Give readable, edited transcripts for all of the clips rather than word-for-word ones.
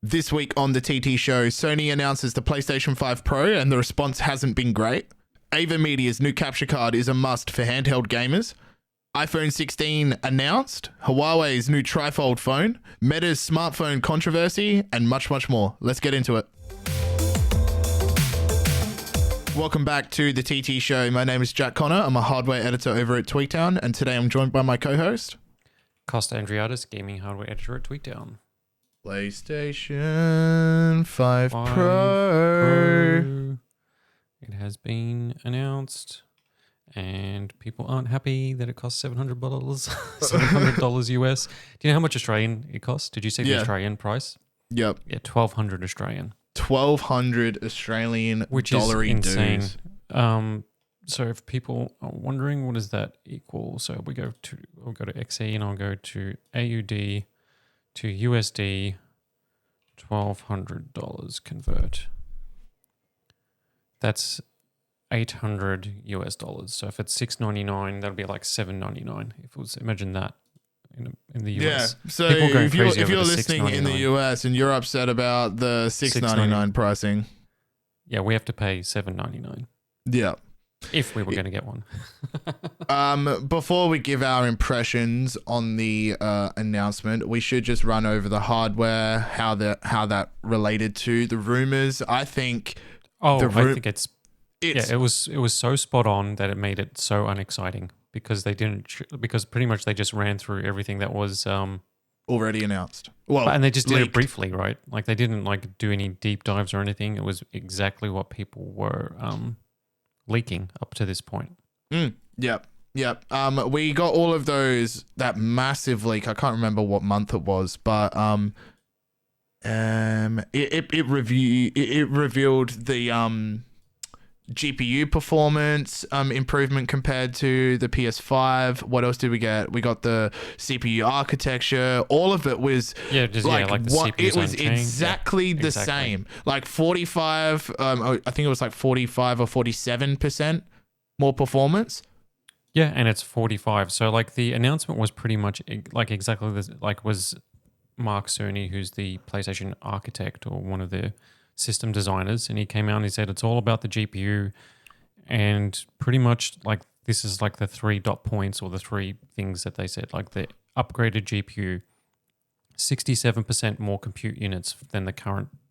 This week on the TT show, Sony announces the PlayStation 5 Pro and the response hasn't been great. AverMedia's new capture card is a must for handheld gamers. iPhone 16 announced, Huawei's new trifold phone, Meta's smartphone controversy, and much, much more. Let's get into it. Welcome back to the TT show. My name is Jak Connor. I'm a hardware editor over at Tweaktown, and today I'm joined by my co-host, Kosta Andriadis, gaming hardware editor at Tweaktown. PlayStation 5 Pro. It has been announced, and people aren't happy that it costs $700, $700 US. Do you know how much Australian it costs? Did you say the Australian price? Yep. Yeah, 1,200 Australian. 1,200 Australian which dollary is insane. dues. So if people are wondering, what does that equal? So we'll go to XE and I'll go to AUD to USD, $1,200 convert. That's $800 US. So if it's $699, that'll be like $799. If it was, imagine that in the US. Yeah. So if you're listening in the US and you're upset about the $699 pricing, yeah, we have to pay $799. Yeah. If we were going to get one. Before we give our impressions on the announcement, we should just run over the hardware, how that related to the rumors. I think. I think it was so spot on that it made it so unexciting because because pretty much they just ran through everything that was already announced. Well, and they just did it briefly, right? Like they didn't do any deep dives or anything. It was exactly what people were leaking up to this point. Yep. We got all of those, that massive leak. I can't remember what month it was, but it revealed the GPU performance improvement compared to the PS5. What else did we get? We got the CPU architecture. All of it was the it was exactly the same. Like 45. I think it was like 45 or 47% more performance. Yeah, and it's 45. So like the announcement was pretty much like exactly this. Like was Mark Cerny, who's the PlayStation architect or one of the system designers, and he came out and he said it's all about the GPU, and pretty much like this is like the 3 dot points or the 3 things that they said, like the upgraded GPU, 67% more compute units than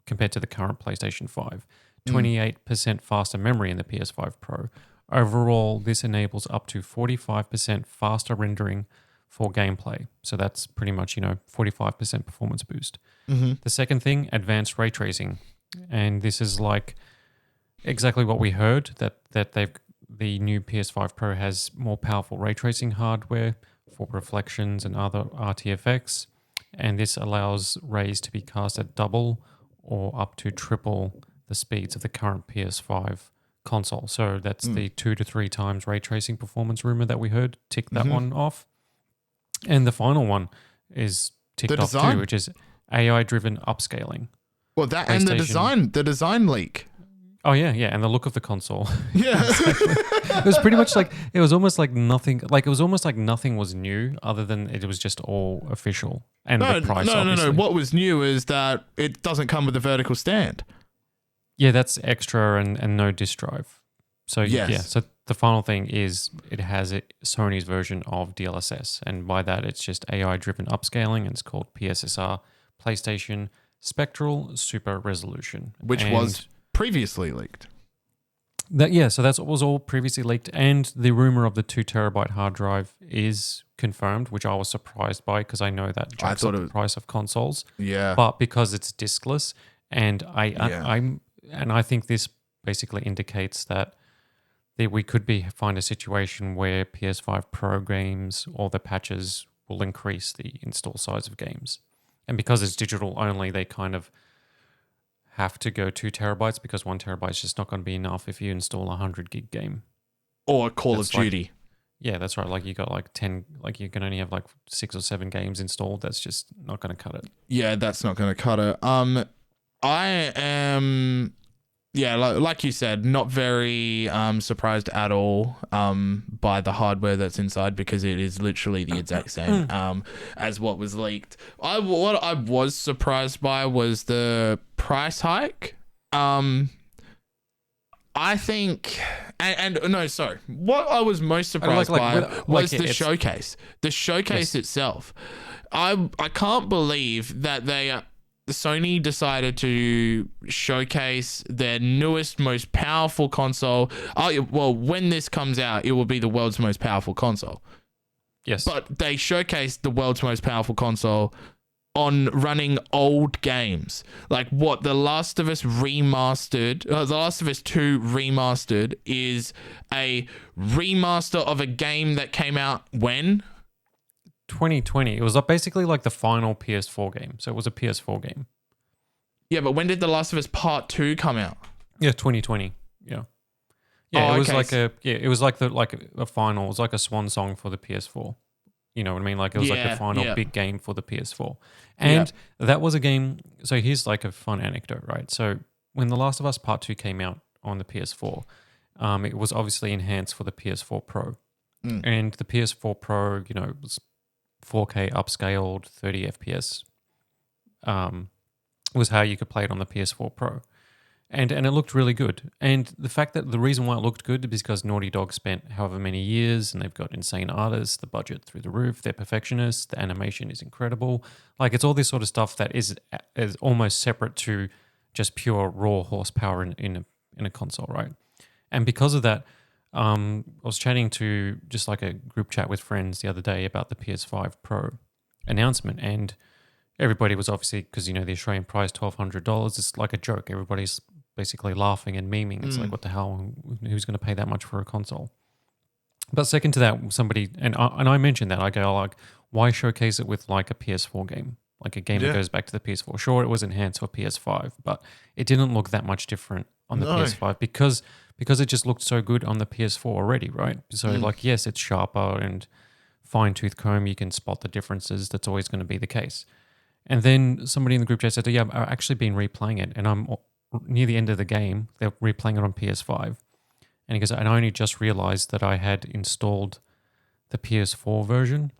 compared to the current PlayStation 5, 28% faster memory in the PS5 Pro. Overall, this enables up to 45% faster rendering for gameplay. So that's pretty much 45% performance boost. The second thing, advanced ray tracing. And this is like exactly what we heard, that the new PS5 Pro has more powerful ray tracing hardware for reflections and other RTFX, and this allows rays to be cast at double or up to triple the speeds of the current PS5 console. So that's the 2 to 3 times ray tracing performance rumor that we heard. Tick that one off. And the final one is ticked off too, which is AI-driven upscaling. Well, that and the design leak. Oh yeah, and the look of the console. Yeah, it was pretty much like it was almost like nothing. Like it was almost like nothing was new, other than it was just all official. And the price. No. What was new is that it doesn't come with a vertical stand. Yeah, that's extra and no disk drive. So yes. Yeah, so the final thing is it has Sony's version of DLSS, and by that it's just AI-driven upscaling, and it's called PSSR, PlayStation Spectral Super Resolution, which was previously leaked. So that was all previously leaked, and the rumor of the 2 terabyte hard drive is confirmed, which I was surprised by because I know that jacks up the price of consoles. Yeah, but because it's diskless, and I think this basically indicates that we could find a situation where PS5 Pro games or the patches will increase the install size of games. And because it's digital only, they kind of have to go 2 terabytes because 1 terabyte is just not going to be enough if you install a 100 gig game. Or Call of Duty. Yeah, that's right. Like you got like 10, like you can only have like 6 or 7 games installed. That's just not going to cut it. Yeah, that's not going to cut it. I am Yeah, like you said, not very surprised at all by the hardware that's inside, because it is literally the exact same as what was leaked. What I was surprised by was the price hike. I think, and no, sorry. What I was most surprised by was the showcase. The showcase itself. I can't believe that Sony decided to showcase their newest, most powerful console. Well, when this comes out, it will be the world's most powerful console. Yes. But they showcased the world's most powerful console on running old games. Like what The Last of Us remastered, The Last of Us 2 remastered is a remaster of a game that came out when? 2020. It was basically like the final PS4 game. So it was a PS4 game. Yeah, but when did The Last of Us Part 2 come out? Yeah, 2020. Yeah. Yeah, it was like a final. It was like a swan song for the PS4. You know what I mean? Like it was like the final big game for the PS4. And that was a game. So here's like a fun anecdote, right? So when The Last of Us Part 2 came out on the PS4, it was obviously enhanced for the PS4 Pro. And the PS4 Pro, was 4K upscaled, 30 FPS, was how you could play it on the PS4 Pro. And it looked really good. And the reason why it looked good is because Naughty Dog spent however many years, and they've got insane artists, the budget through the roof, they're perfectionists, the animation is incredible. Like it's all this sort of stuff that is almost separate to just pure raw horsepower in a console, right? And because of that, I was chatting to just like a group chat with friends the other day about the PS5 Pro announcement, and everybody was obviously, because the Australian price $1,200, it's like a joke. Everybody's basically laughing and memeing. It's like, what the hell? Who's going to pay that much for a console? But second to that, somebody and I mentioned that I go like, why showcase it with like a PS4 game, like a game that goes back to the PS4? Sure, it was enhanced for PS5, but it didn't look that much different on the PS5 because it just looked so good on the PS4 already, right? So like, yes, it's sharper and fine tooth comb. You can spot the differences. That's always going to be the case. And then somebody in the group chat said, yeah, I've actually been replaying it, and I'm near the end of the game. They're replaying it on PS5. And he goes, and I only just realized that I had installed the PS4 version.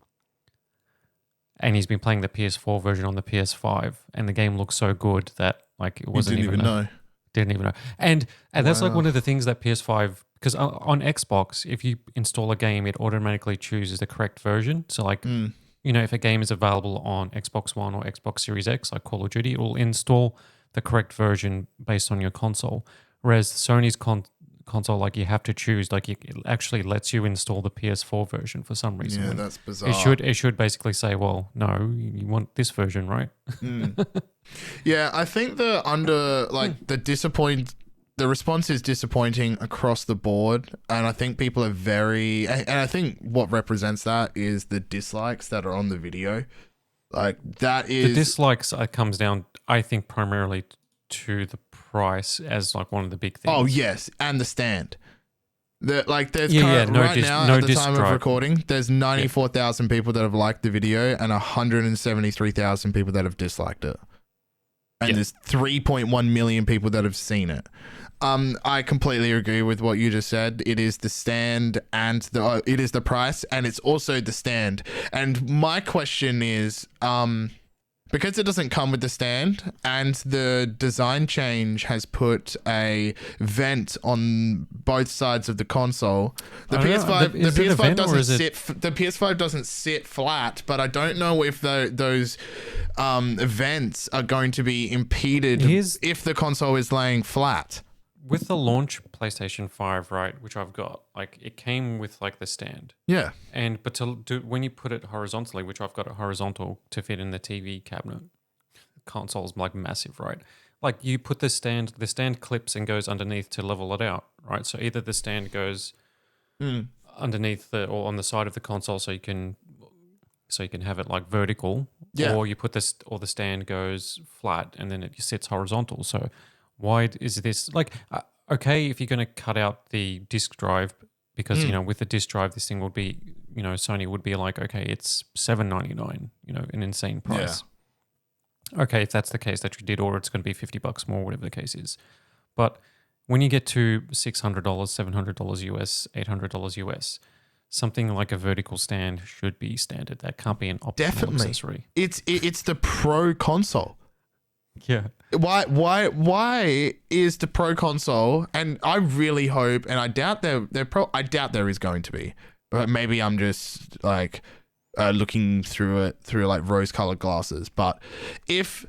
And he's been playing the PS4 version on the PS5, and the game looks so good that like it wasn't even know. Didn't even know. And that's like one of the things that PS5, because on Xbox, if you install a game, it automatically chooses the correct version. So like, if a game is available on Xbox One or Xbox Series X, like Call of Duty, it will install the correct version based on your console. Whereas Sony's console, like you have to choose, like it actually lets you install the PS4 version for some reason. Yeah, that's bizarre. It should basically say, well, no, you want this version, right? Yeah, I think the response is disappointing across the board, and I think people are and I think what represents that is the dislikes that are on the video. Like that is the dislikes comes down, I think, primarily to the price as like one of the big things. Oh yes, and the stand. There's now at the time of recording, there's 94,000 people that have liked the video and 173,000 people that have disliked it. And there's 3.1 million people that have seen it. I completely agree with what you just said. It is the stand and it is the price, and it's also the stand. And my question is, because it doesn't come with the stand, and the design change has put a vent on both sides of the console. The PS5 doesn't sit flat, but I don't know if those vents are going to be impeded if the console is laying flat. With the launch PlayStation 5, right, which I've got, like it came with like the stand. Yeah. But to do when you put it horizontally, which I've got it horizontal to fit in the TV cabinet, the console's like massive, right? Like you put the stand clips and goes underneath to level it out, right? So either the stand goes underneath or on the side of the console, so you can have it like vertical, or you put this, or the stand goes flat and then it sits horizontal. So why is this like okay if you're going to cut out the disk drive, because with the disk drive this thing would be, Sony would be like, okay, it's $7.99, an insane price. Okay, if that's the case that you did, or it's going to be $50 more, whatever the case is. But when you get to $600, $700 US, $800 US, something like a vertical stand should be standard. That can't be an optional accessory. It's the Pro console. Yeah. Why is the Pro console? And I really hope, and I doubt I doubt there is going to be, but maybe I'm just like looking through it through like rose-colored glasses. But if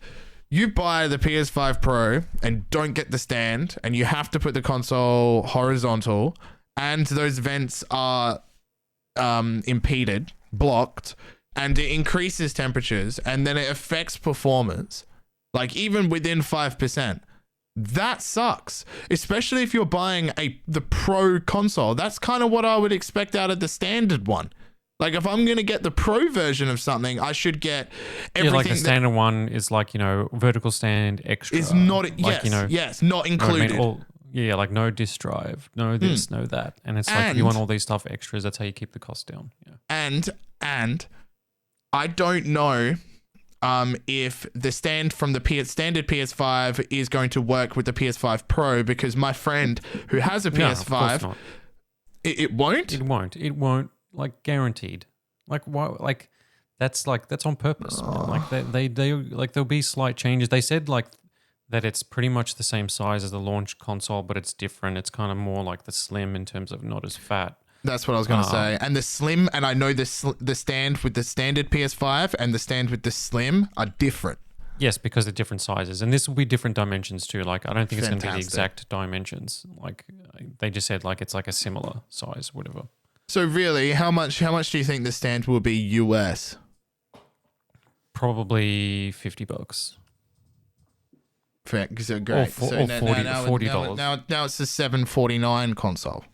you buy the PS5 Pro and don't get the stand, and you have to put the console horizontal, and those vents are impeded, blocked, and it increases temperatures, and then it affects performance, like even within 5%, that sucks. Especially if you're buying the Pro console. That's kind of what I would expect out of the standard one. Like if I'm gonna get the Pro version of something, I should get everything. Yeah, like the standard one is like, vertical stand extra. It's not like, yes, not included. Yeah, like no disk drive, no this, no that, and it's like you want all these stuff extras. That's how you keep the cost down. Yeah. And I don't know if the stand from the standard PS5 is going to work with the PS5 Pro, because my friend who has a PS5, of course not. It won't. It won't. Like guaranteed. Like why? Like that's on purpose. Man. Like they like there'll be slight changes. They said like that it's pretty much the same size as the launch console, but it's different. It's kind of more like the Slim in terms of not as fat. That's what I was going to say. And the Slim, and I know the stand with the standard PS5 and the stand with the Slim are different. Yes, because they're different sizes, and this will be different dimensions too. Like I don't think it's going to be the exact dimensions. Like they just said like it's like a similar size, whatever. So really, how much do you think the stand will be US? Probably $50. Fair, so great. Or $40. Now it's the $749 console.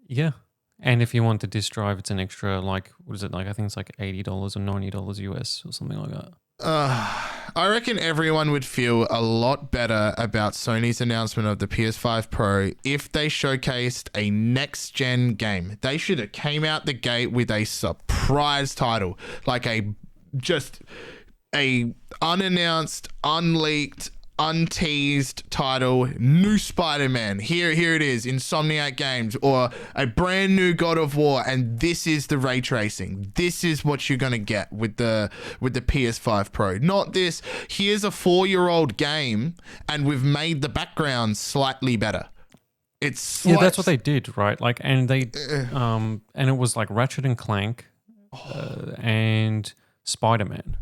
Yeah. And if you want the disk drive, it's an extra, like, what is it? Like, I think it's like $80 or $90 US or something like that. I reckon everyone would feel a lot better about Sony's announcement of the PS5 Pro if they showcased a next-gen game. They should have came out the gate with a surprise title, like a unannounced, unleaked, unteased title, new Spider-Man. Here it is, Insomniac Games, or a brand new God of War, and this is the ray tracing. This is what you're gonna get with the PS5 Pro. Not this, here's a 4-year-old game, and we've made the background slightly better. Yeah, that's what they did, right? Like, and they, and it was like Ratchet and Clank, and Spider-Man.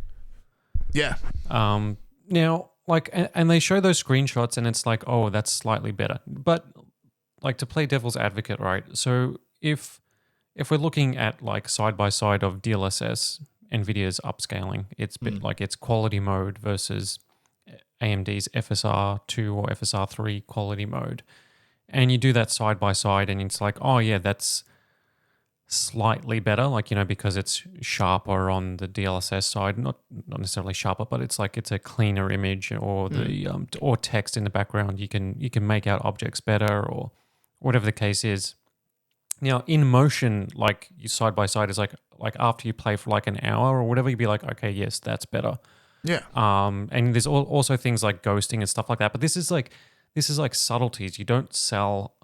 Yeah. Now, like, and they show those screenshots and it's like, oh, that's slightly better. But like, to play devil's advocate, right? So if we're looking at like side by side of DLSS, NVIDIA's upscaling, it's bit like its quality mode versus AMD's FSR2 or FSR3 quality mode. And you do that side by side and it's like, oh yeah, that's slightly better, like, because it's sharper on the DLSS side, not necessarily sharper, but it's like it's a cleaner image, or the or text in the background, you can make out objects better, or whatever the case is. Now in motion, like you side by side is like after you play for like an hour or whatever, you'd be like, okay, yes, that's better. Yeah. And there's also things like ghosting and stuff like that, but this is like subtleties. You don't sell.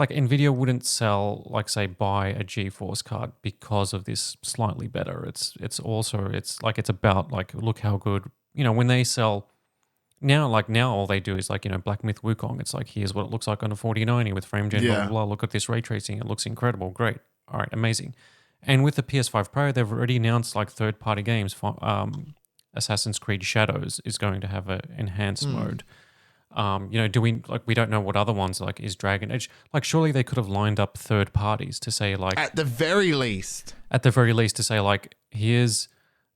Like NVIDIA wouldn't sell, like say, buy a GeForce card because of this slightly better. It's about like, look how good, when they sell now all they do is like, Black Myth Wukong. It's like, here's what it looks like on a 4090 with frame gen, blah, blah, blah. Look at this ray tracing. It looks incredible. Great. All right. Amazing. And with the PS5 Pro, they've already announced like third-party games. Assassin's Creed Shadows is going to have an enhanced mode. We don't know what other ones, like, is Dragon Age. Like, surely they could have lined up third parties to say, like, at the very least to say, like, here's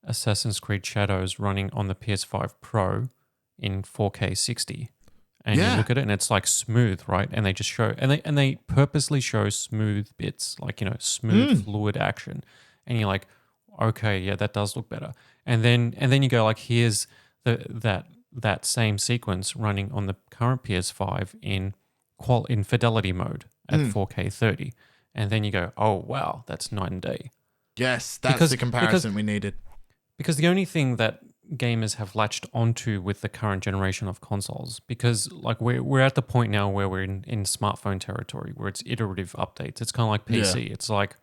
Assassin's Creed Shadows running on the PS5 Pro in 4K 60, and you look at it and it's like smooth, right? And they just show, and they purposely show smooth bits, like, smooth fluid action, and you're like, okay, yeah, that does look better. And then you go like, here's that same sequence running on the current PS5 in fidelity mode at 4K 30. And then you go, oh, wow, that's night and day. Yes, that's the comparison we needed. Because the only thing that gamers have latched onto with the current generation of consoles, because like we're at the point now where we're in smartphone territory where it's iterative updates. It's kind of like PC. It's like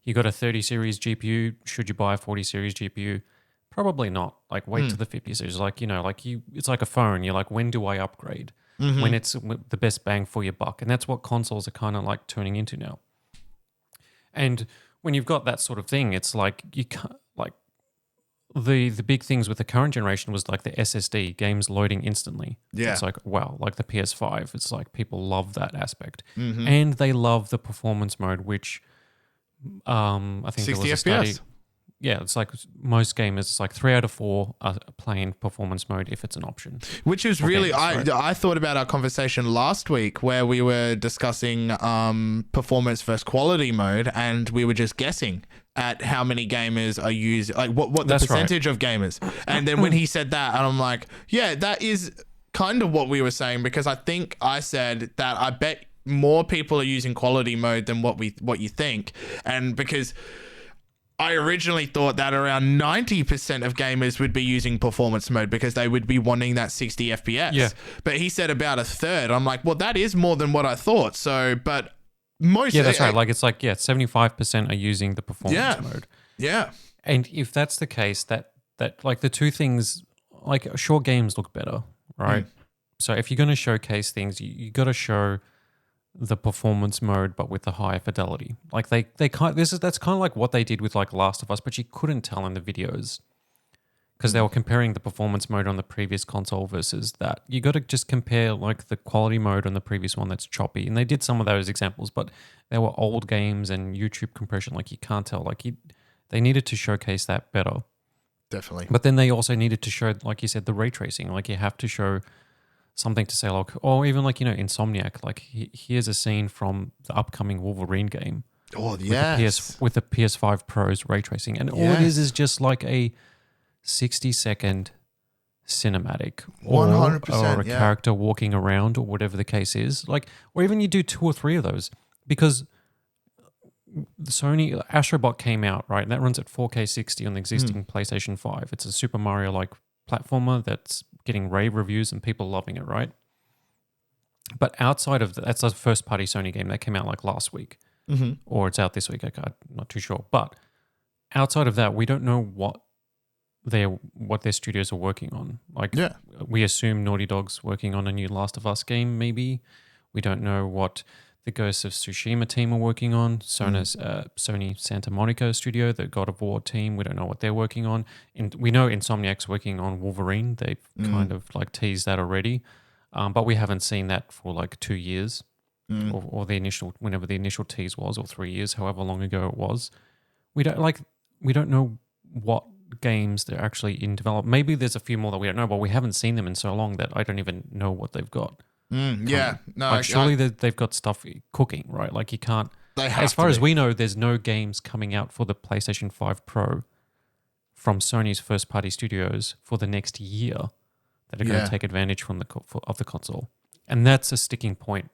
you got a 30 series GPU. Should you buy a 40 series GPU? Probably not. Like wait to the 50 series. Like, it's like a phone. You're like, when do I upgrade? When it's the best bang for your buck. And that's what consoles are kind of like turning into now. And when you've got that sort of thing, it's like you can't, like, the big things with the current generation was like the SSD, games loading instantly. Yeah. It's like, wow, like the PS5. It's like people love that aspect. And they love the performance mode, which I think there 60 was a study. FPS. Yeah, it's like most gamers, it's like 3 out of 4 are playing performance mode if it's an option. Which is really, I thought about our conversation last week where we were discussing performance versus quality mode, and we were just guessing at how many gamers are using, like what the That's percentage of gamers. And then when he said that, and I'm like, yeah, that is kind of what we were saying, because I think I said that I bet more people are using quality mode than what you think. And because I originally thought that around 90% of gamers would be using performance mode because they would be wanting that 60 FPS. Yeah. But he said about a third. I'm like, well, that is more than what I thought. So, but most... Yeah, that's right. Like, it's like, 75% are using the performance mode. Yeah. And if that's the case, that like the two things, like sure, games look better, right? So if you're going to showcase things, you got to show the performance mode, but with the higher fidelity. Like that's kind of like what they did with like Last of Us, but you couldn't tell in the videos because they were comparing the performance mode on the previous console versus that. You got to just compare like the quality mode on the previous one that's choppy, and they did some of those examples, but they were old games and YouTube compression. Like you can't tell. Like they needed to showcase that better. Definitely. But then they also needed to show, like you said, the ray tracing. Like you have to show something to say, like, or even like, Insomniac, like here's a scene from the upcoming Wolverine game. Oh, yes. With the PS5 Pro's ray tracing. And all it is just like a 60-second cinematic. 100%, or a character walking around or whatever the case is. Like, or even you do 2 or 3 of those, because the Sony Astrobot came out, right? And that runs at 4K 60 on the existing PlayStation 5. It's a Super Mario-like platformer that's getting rave reviews and people loving it, right? But outside of that's a first-party Sony game that came out like last week, or it's out this week. I'm not too sure. But outside of that, we don't know what their studios are working on. Like, we assume Naughty Dog's working on a new Last of Us game, maybe. We don't know what the Ghosts of Tsushima team are working on. Sony Santa Monica studio, the God of War team, we don't know what they're working on. We know Insomniac's working on Wolverine. They've kind of like teased that already. But we haven't seen that for like 2 years or whenever the initial tease was, or 3 years, however long ago it was. We don't know what games they're actually in development. Maybe there's a few more that we don't know, but we haven't seen them in so long that I don't even know what they've got. Surely they've got stuff cooking, right? Like you can't. As far as we know, there's no games coming out for the PlayStation 5 Pro from Sony's first-party studios for the next year that are going to take advantage of the console, and that's a sticking point.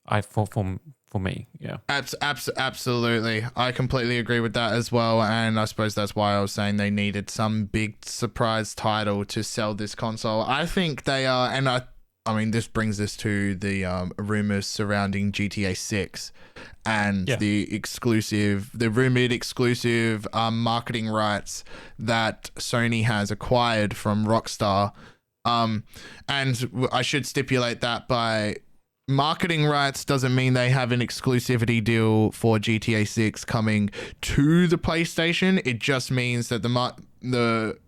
For me, yeah. Absolutely. I completely agree with that as well. And I suppose that's why I was saying they needed some big surprise title to sell this console. I think they are, and I mean, this brings us to the rumors surrounding GTA 6 and the rumored exclusive marketing rights that Sony has acquired from Rockstar. And I should stipulate that by marketing rights doesn't mean they have an exclusivity deal for GTA 6 coming to the PlayStation. It just means that the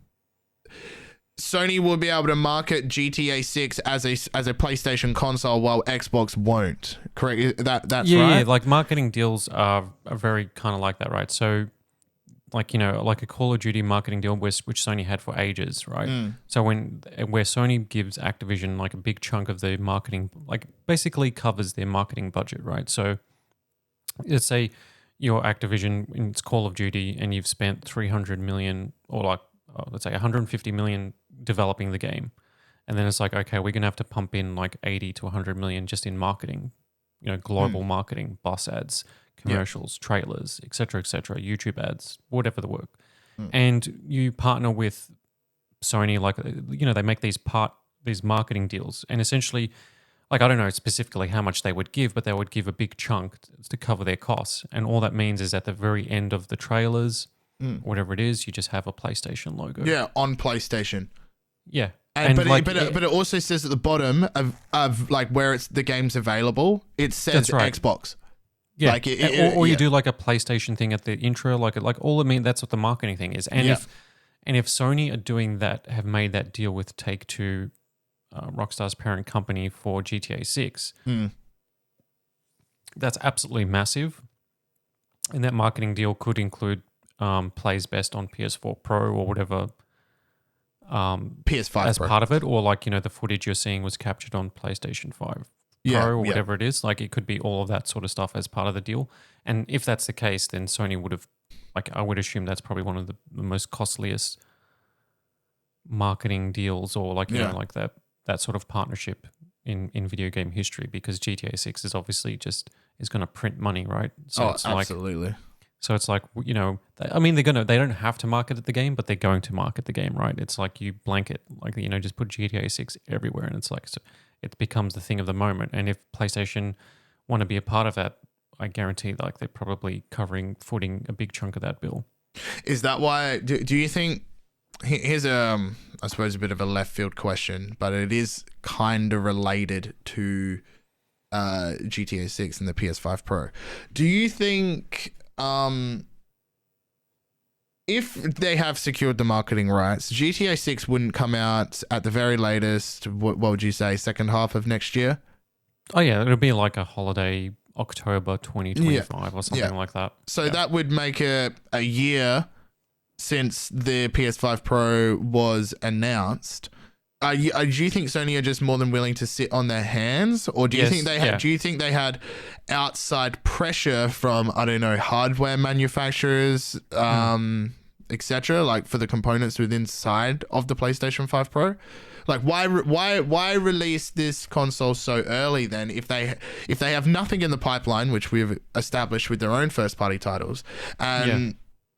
Sony will be able to market GTA 6 as a PlayStation console while Xbox won't. Correct? That's right? Yeah, like marketing deals are very kind of like that, right? So like, like a Call of Duty marketing deal which Sony had for ages, right? So where Sony gives Activision like a big chunk of the marketing, like basically covers their marketing budget, right? So let's say you're Activision and it's Call of Duty and you've spent 300 million or like, let's say 150 million developing the game. And then it's like, okay, we're going to have to pump in like 80 to 100 million just in marketing, global marketing, bus ads, commercials, trailers, etc., YouTube ads, whatever the work. And you partner with Sony, like, they make these marketing deals, and essentially, like, I don't know specifically how much they would give, but they would give a big chunk to cover their costs. And all that means is at the very end of the trailers, whatever it is, you just have a PlayStation logo. Yeah, on PlayStation. Yeah. But it also says at the bottom of like where the game's available, it says Xbox. Yeah, like you do like a PlayStation thing at the intro, like all I mean, that's what the marketing thing is. And if Sony are doing that, have made that deal with Take-Two, Rockstar's parent company, for GTA 6, that's absolutely massive. And that marketing deal could include plays best on PS4 Pro or whatever. PS5 as Pro. part of it, or like, the footage you're seeing was captured on PlayStation 5 Pro or whatever it is. Like, it could be all of that sort of stuff as part of the deal. And if that's the case, then Sony would have, like, I would assume that's probably one of the most costliest marketing deals, or like, like that sort of partnership in video game history, because GTA 6 is obviously is going to print money, right? So it's absolutely. So it's like, I mean, they don't have to market the game, but they're going to market the game, right? It's like you blanket, like, just put GTA 6 everywhere, and it's like, so it becomes the thing of the moment. And if PlayStation want to be a part of that, I guarantee, like, they're probably footing a big chunk of that bill. Is that why, do you think, here's I suppose a bit of a left field question, but it is kind of related to GTA 6 and the PS5 Pro. Do you think, if they have secured the marketing rights, GTA 6 wouldn't come out at the very latest, what would you say, second half of next year? Oh yeah, it'll be like a holiday, October 2025 or something like that. So that would make it a year since the PS5 Pro was announced. Do you think Sony are just more than willing to sit on their hands, or do you think they had? Do you think they had outside pressure from, I don't know, hardware manufacturers, etc., like for the components within inside of the PlayStation 5 Pro? Like, why release this console so early then, if they have nothing in the pipeline, which we've established with their own first party titles, and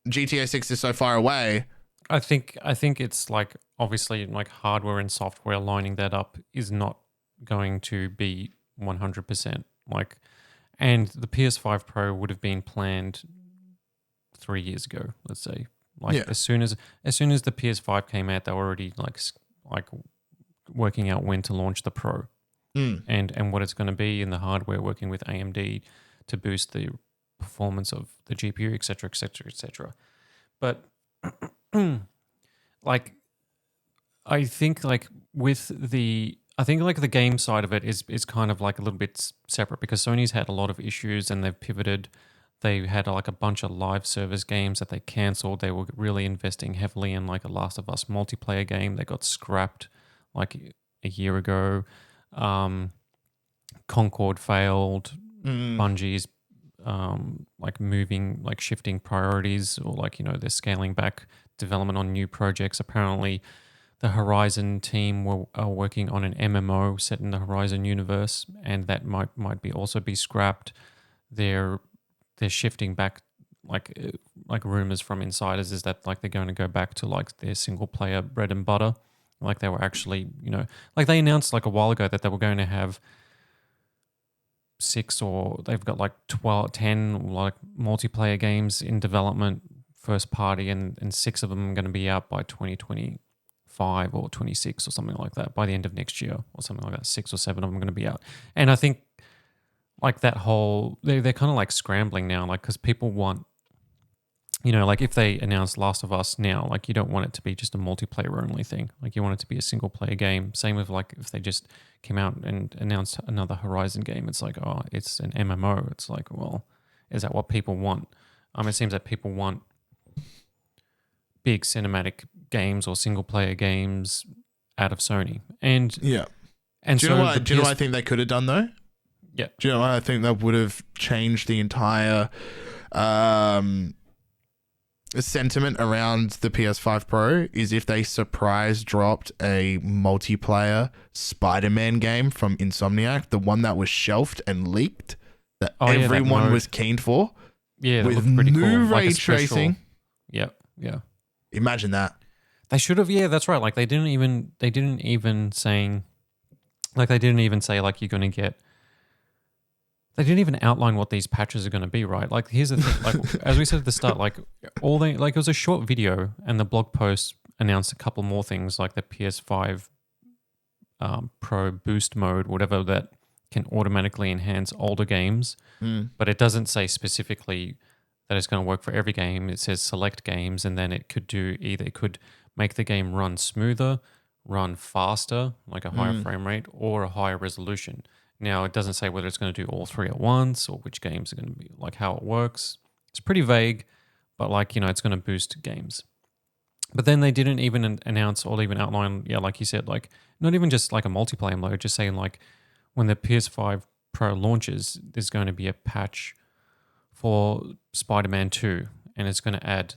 GTA 6 is so far away? I think it's like, obviously, like, hardware and software lining that up is not going to be 100%. Like, and the PS5 Pro would have been planned 3 years ago, let's say. Like, as soon as the PS5 came out, they were already like working out when to launch the Pro and what it's going to be, in the hardware, working with AMD to boost the performance of the GPU, etc., etc., etc. But like, I think like the game side of it is kind of like a little bit separate, because Sony's had a lot of issues and they've pivoted. They had like a bunch of live service games that they cancelled. They were really investing heavily in like a Last of Us multiplayer game. They got scrapped like a year ago. Concord failed. Bungie's shifting priorities, or like, they're scaling back development on new projects. Apparently the Horizon team are working on an MMO set in the Horizon universe, and that might be also be scrapped. They're shifting back, like rumors from insiders is that like they're going to go back to like their single player bread and butter. Like, they were actually, like, they announced like a while ago that they were going to have 6, or they've got like 10 like multiplayer games in development, first party, and 6 of them are going to be out by 2025 or 26 or something like that, by the end of next year or something like that. 6 or 7 of them are going to be out. And I think like that whole, they're kind of like scrambling now, like, because people want, like, if they announce Last of Us now, like, you don't want it to be just a multiplayer only thing. Like, you want it to be a single player game. Same with like if they just came out and announced another Horizon game, it's like, oh, it's an MMO. It's like, well, is that what people want? It seems that people want big cinematic games or single player games out of Sony. And do you know what I think they could have done though? Yeah. Do you know what I think that would have changed the entire sentiment around the PS5 Pro, is if they surprise dropped a multiplayer Spider-Man game from Insomniac, the one that was shelved and leaked, that everyone was keen for. Yeah, with pretty new cool. ray tracing. Yeah. Imagine that. They should have. Yeah, that's right. Like they didn't even say like you're going to get. They didn't even outline what these patches are going to be, right? Like here's the thing. Like as we said at the start, like it was a short video, and the blog post announced a couple more things, like the PS5 Pro boost mode, whatever, that can automatically enhance older games, but it doesn't say specifically that it's going to work for every game. It says select games, and then it could make the game run smoother, run faster, like a higher frame rate, or a higher resolution. Now, it doesn't say whether it's going to do all three at once or which games are going to be, like how it works. It's pretty vague, but like, it's going to boost games. But then they didn't even announce or even outline, like you said, like not even just like a multiplayer mode, just saying like when the PS5 Pro launches, there's going to be a patch for Spider-Man 2, and it's going to add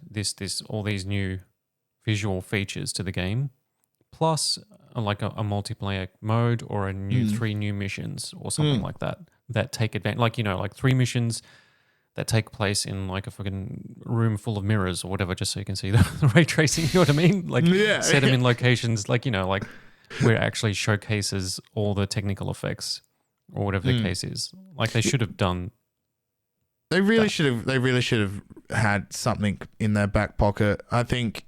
all these new visual features to the game, plus like a multiplayer mode or a new 3 new missions or something like that take advantage, like 3 missions that take place in like a fucking room full of mirrors or whatever, just so you can see the ray tracing. You know what I mean? Like set them in locations, like like where it actually showcases all the technical effects or whatever the case is. Like they should have done. They really should have had something in their back pocket. I think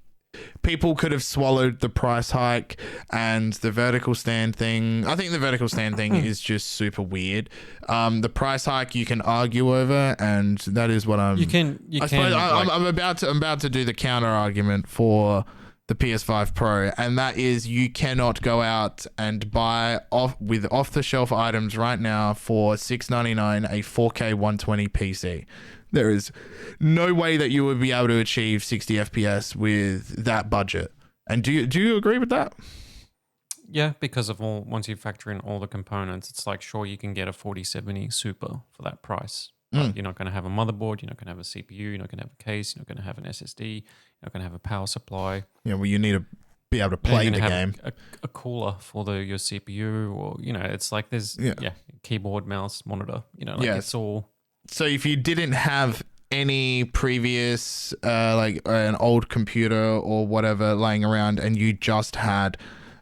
people could have swallowed the price hike and the vertical stand thing. I think the vertical stand thing is just super weird. The price hike you can argue over, and that is what I'm. I'm about to do the counter argument for the PS5 Pro, and that is you cannot go out and buy off the shelf items right now for $699 a 4K 120 PC. There is no way that you would be able to achieve 60 FPS with that budget. And do you agree with that? Yeah, because of once you factor in all the components, it's like, sure, you can get a 4070 Super for that price. But you're not going to have a motherboard, you're not going to have a CPU, you're not going to have a case, you're not going to have an SSD, you're not going to have a power supply. Yeah, well, you need to be able to play the game. A cooler for your CPU, or it's like there's keyboard, mouse, monitor. It's all. So if you didn't have any previous like an old computer or whatever laying around, and you just had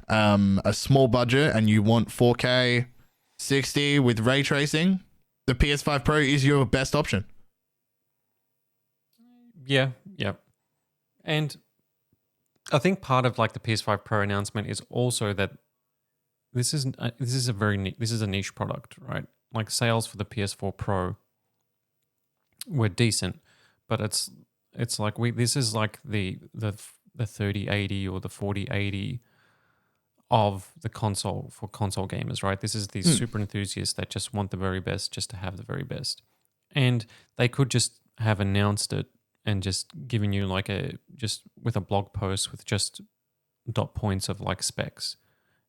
a small budget and you want 4K 60 with ray tracing, the PS5 Pro is your best option. Yeah. And I think part of like the PS5 Pro announcement is also that this is a niche product, right? Like sales for the PS4 Pro were decent, but it's like this is like the 3080 or the 4080 of the console for console gamers, right? This is these super enthusiasts that just want the very best, just to have the very best. And they could just have announced it and just given you like just with a blog post with just dot points of like specs.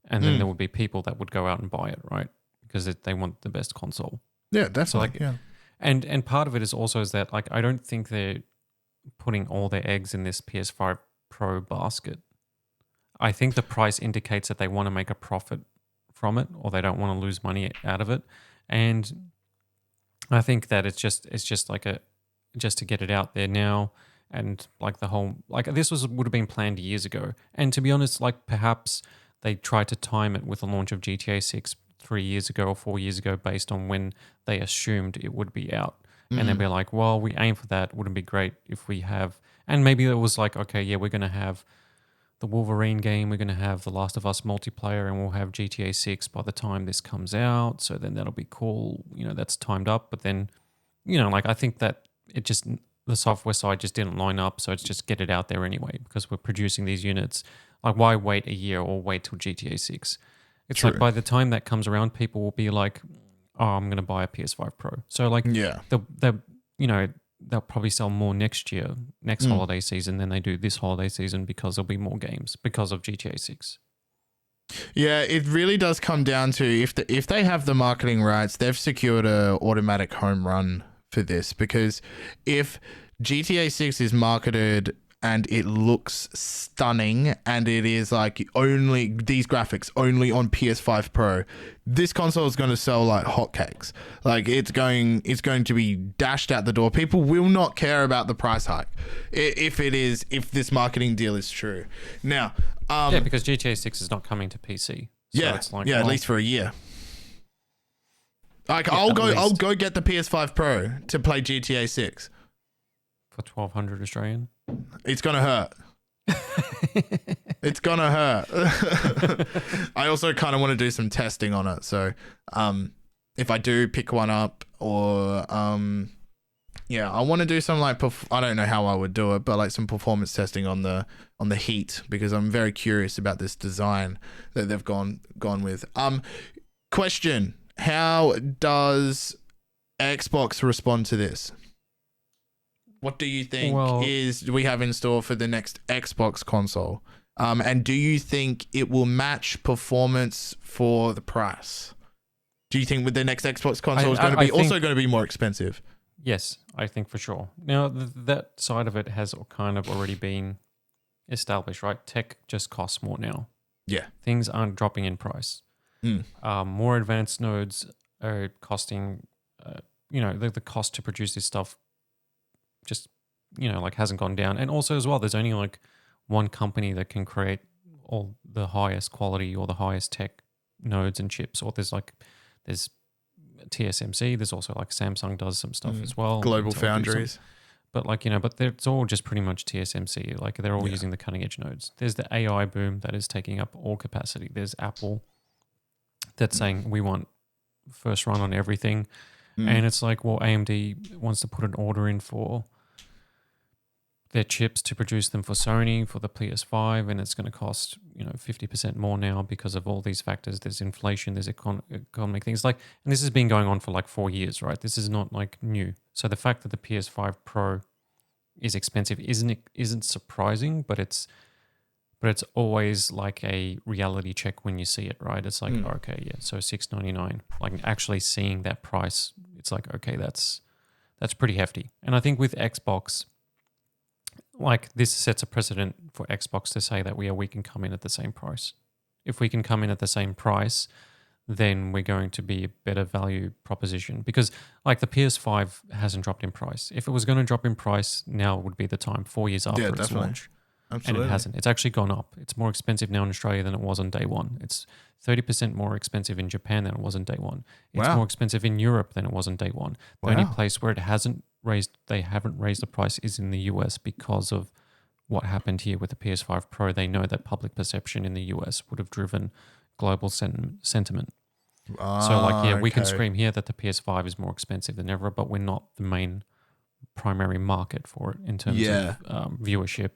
And then there would be people that would go out and buy it, right? Because they want the best console. Yeah, that's so like, yeah. And part of it is that like I don't think they're putting all their eggs in this PS5 Pro basket. I think the price indicates that they want to make a profit from it, or they don't want to lose money out of it. And I think that it's just like just to get it out there now, and like the whole like this would have been planned years ago. And to be honest, like perhaps they tried to time it with the launch of GTA 6 3 years ago or 4 years ago based on when they assumed it would be out. And they'd be like, well, we aim for that. Wouldn't it be great if we have... And maybe it was like, okay, yeah, we're going to have the Wolverine game, we're going to have the Last of Us multiplayer, and we'll have GTA 6 by the time this comes out. So then that'll be cool. That's timed up. But then, like I think that it just... The software side just didn't line up. So it's just get it out there anyway because we're producing these units. Like why wait a year or wait till GTA 6? It's True. Like by the time that comes around, people will be like, oh, I'm going to buy a PS5 Pro. So like, they'll probably sell more next year, next holiday season than they do this holiday season because there'll be more games because of GTA 6. Yeah, it really does come down to if they have the marketing rights, they've secured a automatic home run for this, because if GTA 6 is marketed and it looks stunning, and it is like only these graphics only on PS5 Pro. This console is going to sell like hotcakes. Like it's going to be dashed out the door. People will not care about the price hike if this marketing deal is true. Now, because GTA 6 is not coming to PC. So it's like, at least for a year. Like I'll go get the PS5 Pro to play GTA 6 for 1,200 Australian. It's gonna hurt. It's gonna hurt. I also kind of want to do some testing on it. So, if I do pick one up, or I want to do some like I don't know how I would do it, but like some performance testing on the heat, because I'm very curious about this design that they've gone with. Question: how does Xbox respond to this? What do you think we have in store for the next Xbox console? And do you think it will match performance for the price? Do you think with the next Xbox console is going to be more expensive? Yes, I think for sure. Now, that side of it has kind of already been established, right? Tech just costs more now. Yeah. Things aren't dropping in price. More advanced nodes are costing, the cost to produce this stuff just, like hasn't gone down. And also as well, there's only like one company that can create all the highest quality or the highest tech nodes and chips. Or there's TSMC. There's also like Samsung does some stuff as well. Global Foundries. But it's all just pretty much TSMC. Like they're all using the cutting edge nodes. There's the AI boom that is taking up all capacity. There's Apple that's saying we want first run on everything. And it's like, well, AMD wants to put an order in for their chips to produce them for Sony, for the PS5, and it's going to cost 50% more now because of all these factors. There's inflation, there's economic things and this has been going on for like 4 years, right? This is not like new. So the fact that the PS5 Pro is expensive isn't surprising, but it's always like a reality check when you see it, right? It's like, okay, yeah, so $699. Like actually seeing that price, it's like, okay, that's pretty hefty. And I think with Xbox, like this sets a precedent for Xbox to say that we can come in at the same price. If we can come in at the same price, then we're going to be a better value proposition, because like the PS5 hasn't dropped in price. If it was going to drop in price, now would be the time, 4 years after its launch. Absolutely. And it hasn't. It's actually gone up. It's more expensive now in Australia than it was on day one. It's 30% more expensive in Japan than it was on day one. It's more expensive in Europe than it was on day one. The only place where they haven't raised the price is in the US, because of what happened here with the PS5 Pro. They know that public perception in the US would have driven global sentiment. We can scream here that the PS5 is more expensive than ever, but we're not the main primary market for it in terms of viewership.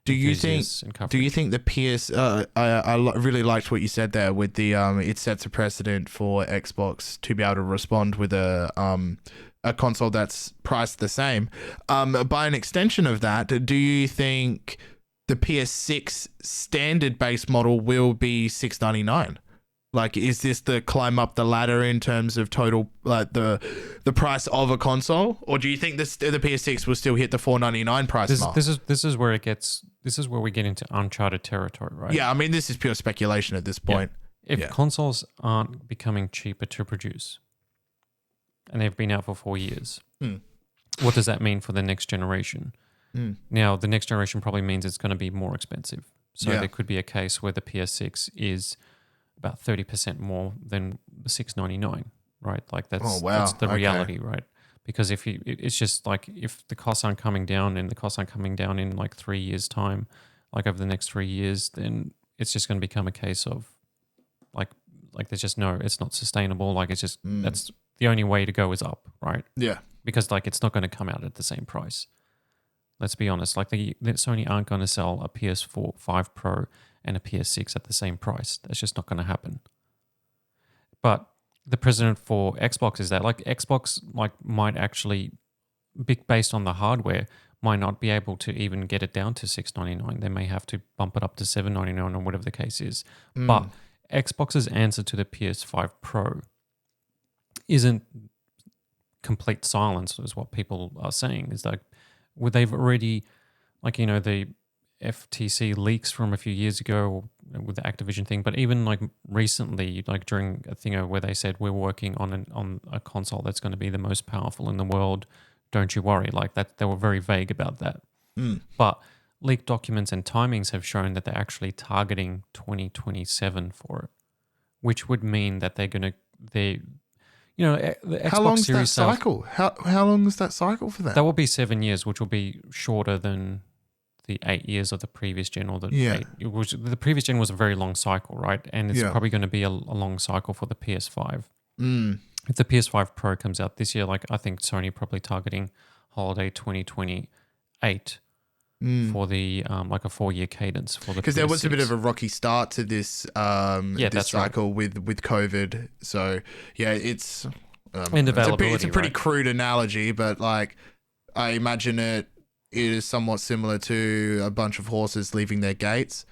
Do you think the PS? I really liked what you said there with the it sets a precedent for Xbox to be able to respond with a console that's priced the same. By an extension of that, do you think the PS6 standard base model will be $699? Like, is this the climb up the ladder in terms of total, like the price of a console, or do you think the PS6 will still hit the $499 price mark? This is where we get into uncharted territory, right? Yeah, I mean, this is pure speculation at this point. Yeah. If consoles aren't becoming cheaper to produce, and they've been out for 4 years, what does that mean for the next generation? Now, the next generation probably means it's going to be more expensive. So there could be a case where the PS6 is about 30% more than the $699, right? Like that's the reality, right? Because it's just like if the costs aren't coming down, and the costs aren't coming down in like 3 years' time, like over the next 3 years, then it's just going to become a case of like there's just it's not sustainable. Like it's just that's the only way to go is up, right? Yeah. Because like it's not going to come out at the same price. Let's be honest. Like the Sony aren't going to sell a PS5 Pro and a PS6 at the same price. That's just not going to happen. But the precedent for Xbox is that like Xbox might actually be based on the hardware, might not be able to even get it down to $699. They may have to bump it up to $799 or whatever the case is. But Xbox's answer to the PS5 Pro isn't complete silence, is what people are saying. Is like they've already, the FTC leaks from a few years ago with the Activision thing, but even like recently, like during a thing where they said we're working on a console that's going to be the most powerful in the world. Don't you worry, like that. They were very vague about that. But leaked documents and timings have shown that they're actually targeting 2027 for it, which would mean that they're going to the Xbox How long's that Series sales, cycle? How long is that cycle for them? that will be 7 years, which will be shorter than the 8 years of the previous gen, or the previous gen was a very long cycle, right? And it's probably going to be a long cycle for the PS5. If the PS5 Pro comes out this year, like I think Sony probably targeting holiday 2028 for the like a 4-year cadence for the because there was a bit of a rocky start to this that's cycle with COVID. So yeah, it's and availability. It's a pretty crude analogy, but like I imagine it is somewhat similar to a bunch of horses leaving their gates,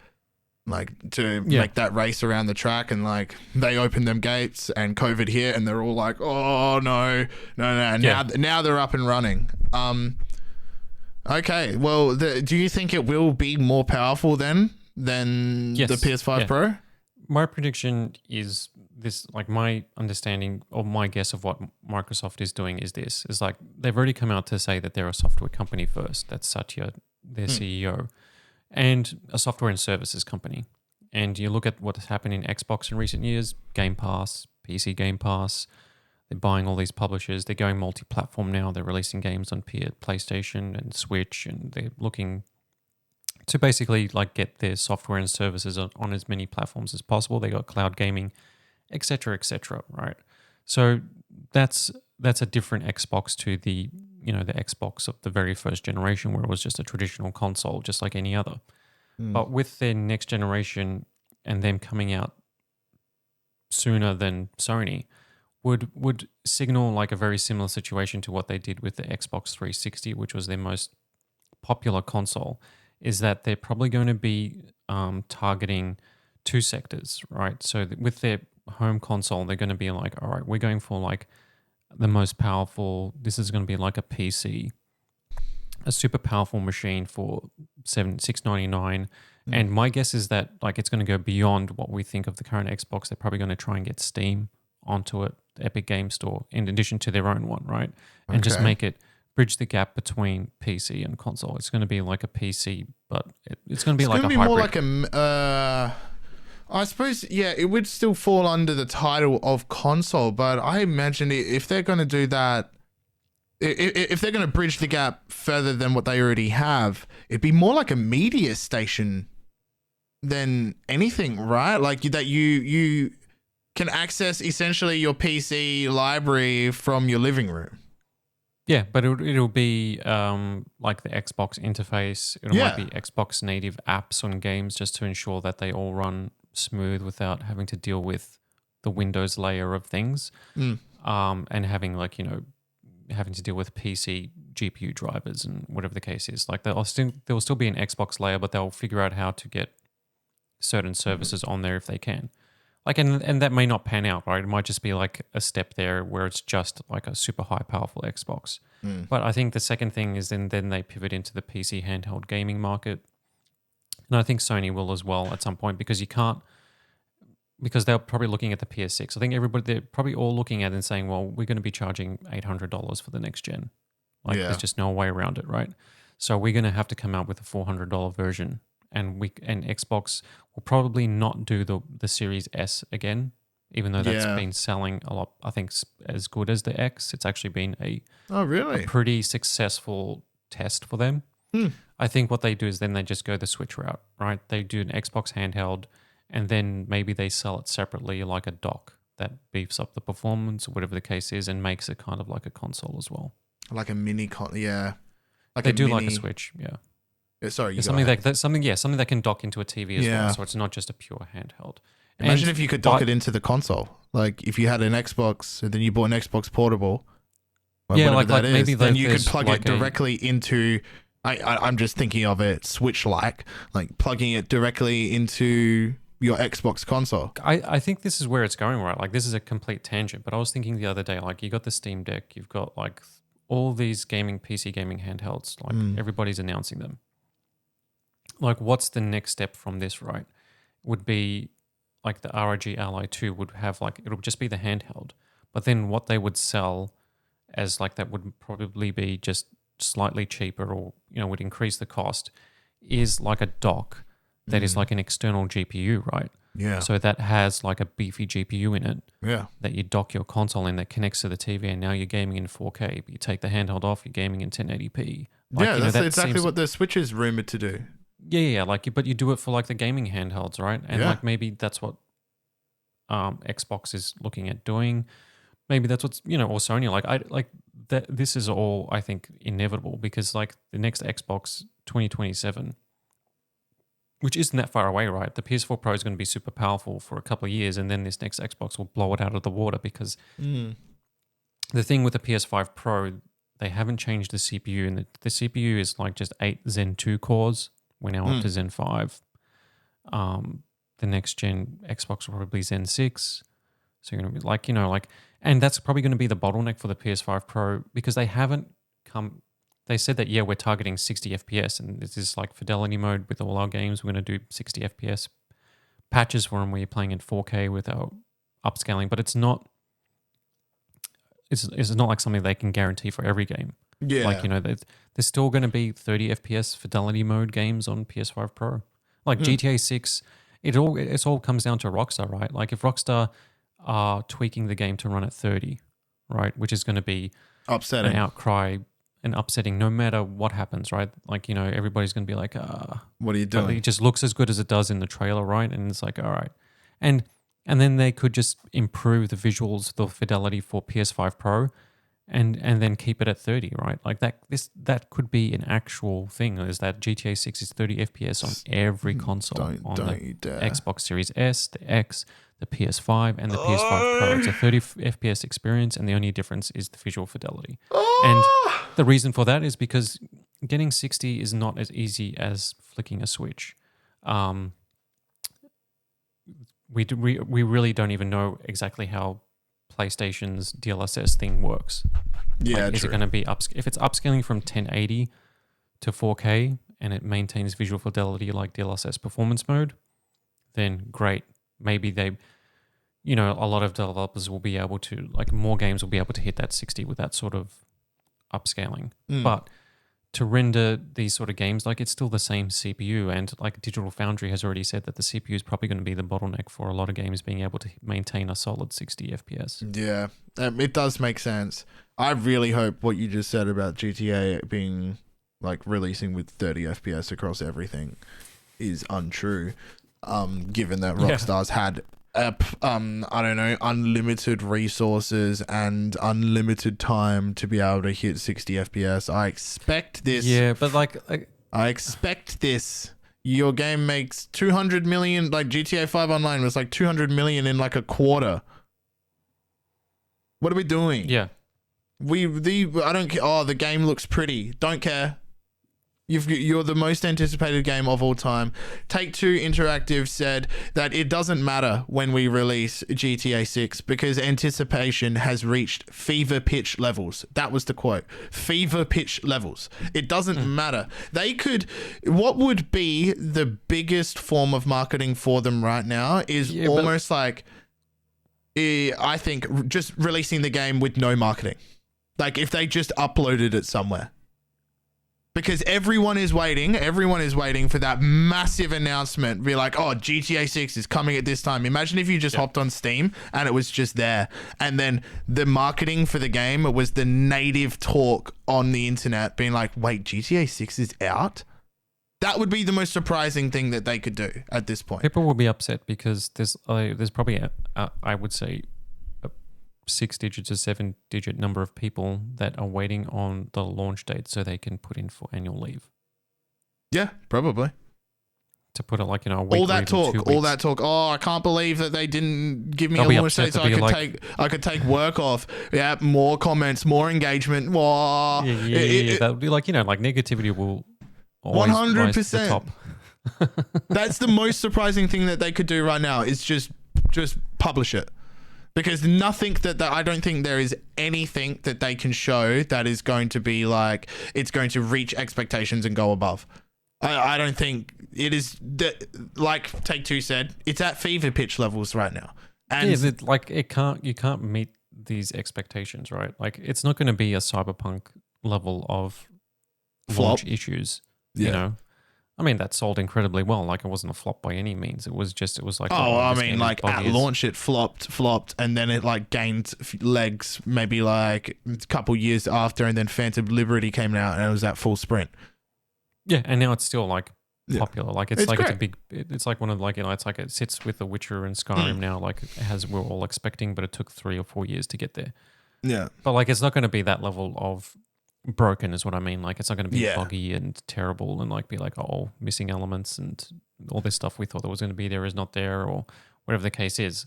like to make that race around the track, and like they open them gates and COVID hit and they're all like, oh no. Now they're up and running. Okay, well, do you think it will be more powerful then than the PS5 Pro? My prediction is this, like my understanding or my guess of what Microsoft is doing is this, is like they've already come out to say that they're a software company first. That's Satya, their CEO, and a software and services company. And you look at what has happened in Xbox in recent years, Game Pass, PC Game Pass, they're buying all these publishers. They're going multi-platform now. They're releasing games on PlayStation and Switch, and they're looking to basically like get their software and services on as many platforms as possible. They got cloud gaming, etc., right? So that's a different Xbox to the the Xbox of the very first generation, where it was just a traditional console, just like any other. But with their next generation and them coming out sooner than Sony, would signal like a very similar situation to what they did with the Xbox 360, which was their most popular console, is that they're probably going to be targeting two sectors, right? So with their home console, they're going to be like, all right, we're going for like the most powerful, this is going to be like a PC, a super powerful machine for $699. And my guess is that like it's going to go beyond what we think of the current Xbox. They're probably going to try and get Steam onto it, the Epic Game Store, in addition to their own one, right? And just make it bridge the gap between PC and console. It's going to be like a PC, but it's going to be like a hybrid. More like a I suppose, it would still fall under the title of console, but I imagine if they're going to do that, if they're going to bridge the gap further than what they already have, it'd be more like a media station than anything, right? Like that you can access essentially your PC library from your living room. Yeah, but it'll be like the Xbox interface. It might be Xbox native apps on games, just to ensure that they all run smooth without having to deal with the Windows layer of things, and having like having to deal with PC GPU drivers and whatever the case is. Like there will still be an Xbox layer, but they'll figure out how to get certain services on there if they can. Like, and that may not pan out, right? It might just be like a step there where it's just like a super high powerful Xbox. But I think the second thing is then they pivot into the PC handheld gaming market. And I think Sony will as well at some point, because they're probably looking at the PS6. I think they're probably all looking at it and saying, well, we're going to be charging $800 for the next gen. Like there's just no way around it, right? So we're going to have to come out with a $400 version. And Xbox will probably not do the Series S again, even though that's been selling a lot. I think as good as the X. It's actually been a pretty successful test for them. I think what they do is then they just go the Switch route, right? They do an Xbox handheld, and then maybe they sell it separately like a dock that beefs up the performance or whatever the case is, and makes it kind of like a console as well. Like a mini Like they do like a Switch, Sorry, something that can dock into a TV as well, so it's not just a pure handheld. Imagine if you could dock it into the console. Like if you had an Xbox and then you bought an Xbox portable, maybe then you could plug it directly into. I'm just thinking of it Switch-like plugging it directly into your Xbox console. I think this is where it's going, right? Like this is a complete tangent, but I was thinking the other day, like you got the Steam Deck, you've got like all these PC gaming handhelds, like everybody's announcing them. like what's the next step from this, right? Would be like the ROG Ally 2 would have like, it'll just be the handheld. But then what they would sell as like that would probably be just slightly cheaper or, would increase the cost is like a dock that is like an external GPU, right? Yeah. So that has like a beefy GPU in it. Yeah. That you dock your console in that connects to the TV, and now you're gaming in 4K. But you take the handheld off, you're gaming in 1080p. Like, yeah, that's that exactly seems, what the Switch is rumored to do. Yeah. Like, but you do it for like the gaming handhelds, right? And like maybe that's what Xbox is looking at doing. Maybe that's what's or Sony. Like I like that. This is all I think inevitable because like the next Xbox 2027. Which isn't that far away, right? The PS4 Pro is going to be super powerful for a couple of years, and then this next Xbox will blow it out of the water because the thing with the PS5 Pro, they haven't changed the CPU, and the CPU is like just 8 Zen 2 cores. We're now up to Zen 5. The next gen Xbox will probably Zen 6. So you're going to be like, and that's probably going to be the bottleneck for the PS5 Pro because they haven't come... They said that, we're targeting 60 FPS, and this is like fidelity mode with all our games. We're going to do 60 FPS patches for them where you're playing in 4K without upscaling, but it's not like something they can guarantee for every game. Yeah. Like, there's still going to be 30 FPS fidelity mode games on PS5 Pro. Like GTA 6, it all comes down to Rockstar, right? Like if Rockstar are tweaking the game to run at 30, right, which is going to be upsetting, an outcry and upsetting no matter what happens, right? Like, everybody's going to be like, what are you doing? It just looks as good as it does in the trailer, right? And it's like, all right. And then they could just improve the visuals, the fidelity for PS5 Pro and then keep it at 30, right? Like that could be an actual thing, is that GTA 6 is 30 FPS on every console on the Xbox Series S, the X, the PS5, and the PS5 Pro. It's a 30 FPS experience, and the only difference is the visual fidelity. And the reason for that is because getting 60 is not as easy as flicking a switch. We really don't even know exactly how PlayStation's DLSS thing works. Yeah, is it going to be if it's upscaling from 1080 to 4K and it maintains visual fidelity like DLSS performance mode, then great. Maybe they, a lot of developers will be able to, like more games will be able to hit that 60 with that sort of upscaling. But to render these sort of games, like it's still the same CPU, and like Digital Foundry has already said that the CPU is probably going to be the bottleneck for a lot of games being able to maintain a solid 60 FPS. Yeah, it does make sense. I really hope what you just said about GTA being like releasing with 30 FPS across everything is untrue. Given that Rockstar's had unlimited resources and unlimited time to be able to hit 60 FPS. I expect this. Yeah, but I expect this. Your game makes 200 million, like GTA 5 Online was like 200 million in like a quarter. What are we doing? Yeah. I don't care. Oh, the game looks pretty. Don't care. You're the most anticipated game of all time. Take-Two Interactive said that it doesn't matter when we release GTA 6 because anticipation has reached fever pitch levels. That was the quote. Fever pitch levels. It doesn't matter. What would be the biggest form of marketing for them right now is almost like, I think, just releasing the game with no marketing. Like if they just uploaded it somewhere. Because everyone is waiting for that massive announcement. Be like, oh, GTA 6 is coming at this time. Imagine if you just hopped on Steam and it was just there. And then the marketing for the game was the native talk on the internet being like, wait, GTA 6 is out? That would be the most surprising thing that they could do at this point. People will be upset because there's probably, I would say, 6-digit to 7-digit number of people that are waiting on the launch date so they can put in for annual leave. Yeah, probably. To put it like, a week. All that talk. Oh, I can't believe that they didn't give me a launch date so I could take work off. Yeah, more comments, more engagement. Whoa. Yeah. That would be like, like negativity will always 100%. Rise to the top. That's the most surprising thing that they could do right now is just publish it. Because I don't think there is anything that they can show that is going to be like, it's going to reach expectations and go above. I don't think it is like Take-Two said, it's at fever pitch levels right now. And you can't meet these expectations, right? Like it's not going to be a Cyberpunk level of Flop. launch issues. Yeah. You know, I mean that sold incredibly well. Like it wasn't a flop by any means. It was like I this mean, game is like at buggy as- launch it flopped, and then it like gained legs maybe like a couple years after, and then Phantom Liberty came out and it was at full sprint. Yeah, and now it's still like Yeah. popular. Like it's a big. It's like one of like it's like it sits with The Witcher and Skyrim now. Like it has we're all expecting, but it took 3 or 4 years to get there. Yeah. But like it's not going to be that level of broken, is what I mean. Like it's not going to be buggy and terrible and like be like missing elements and all this stuff we thought that was going to be there is not there or whatever the case is.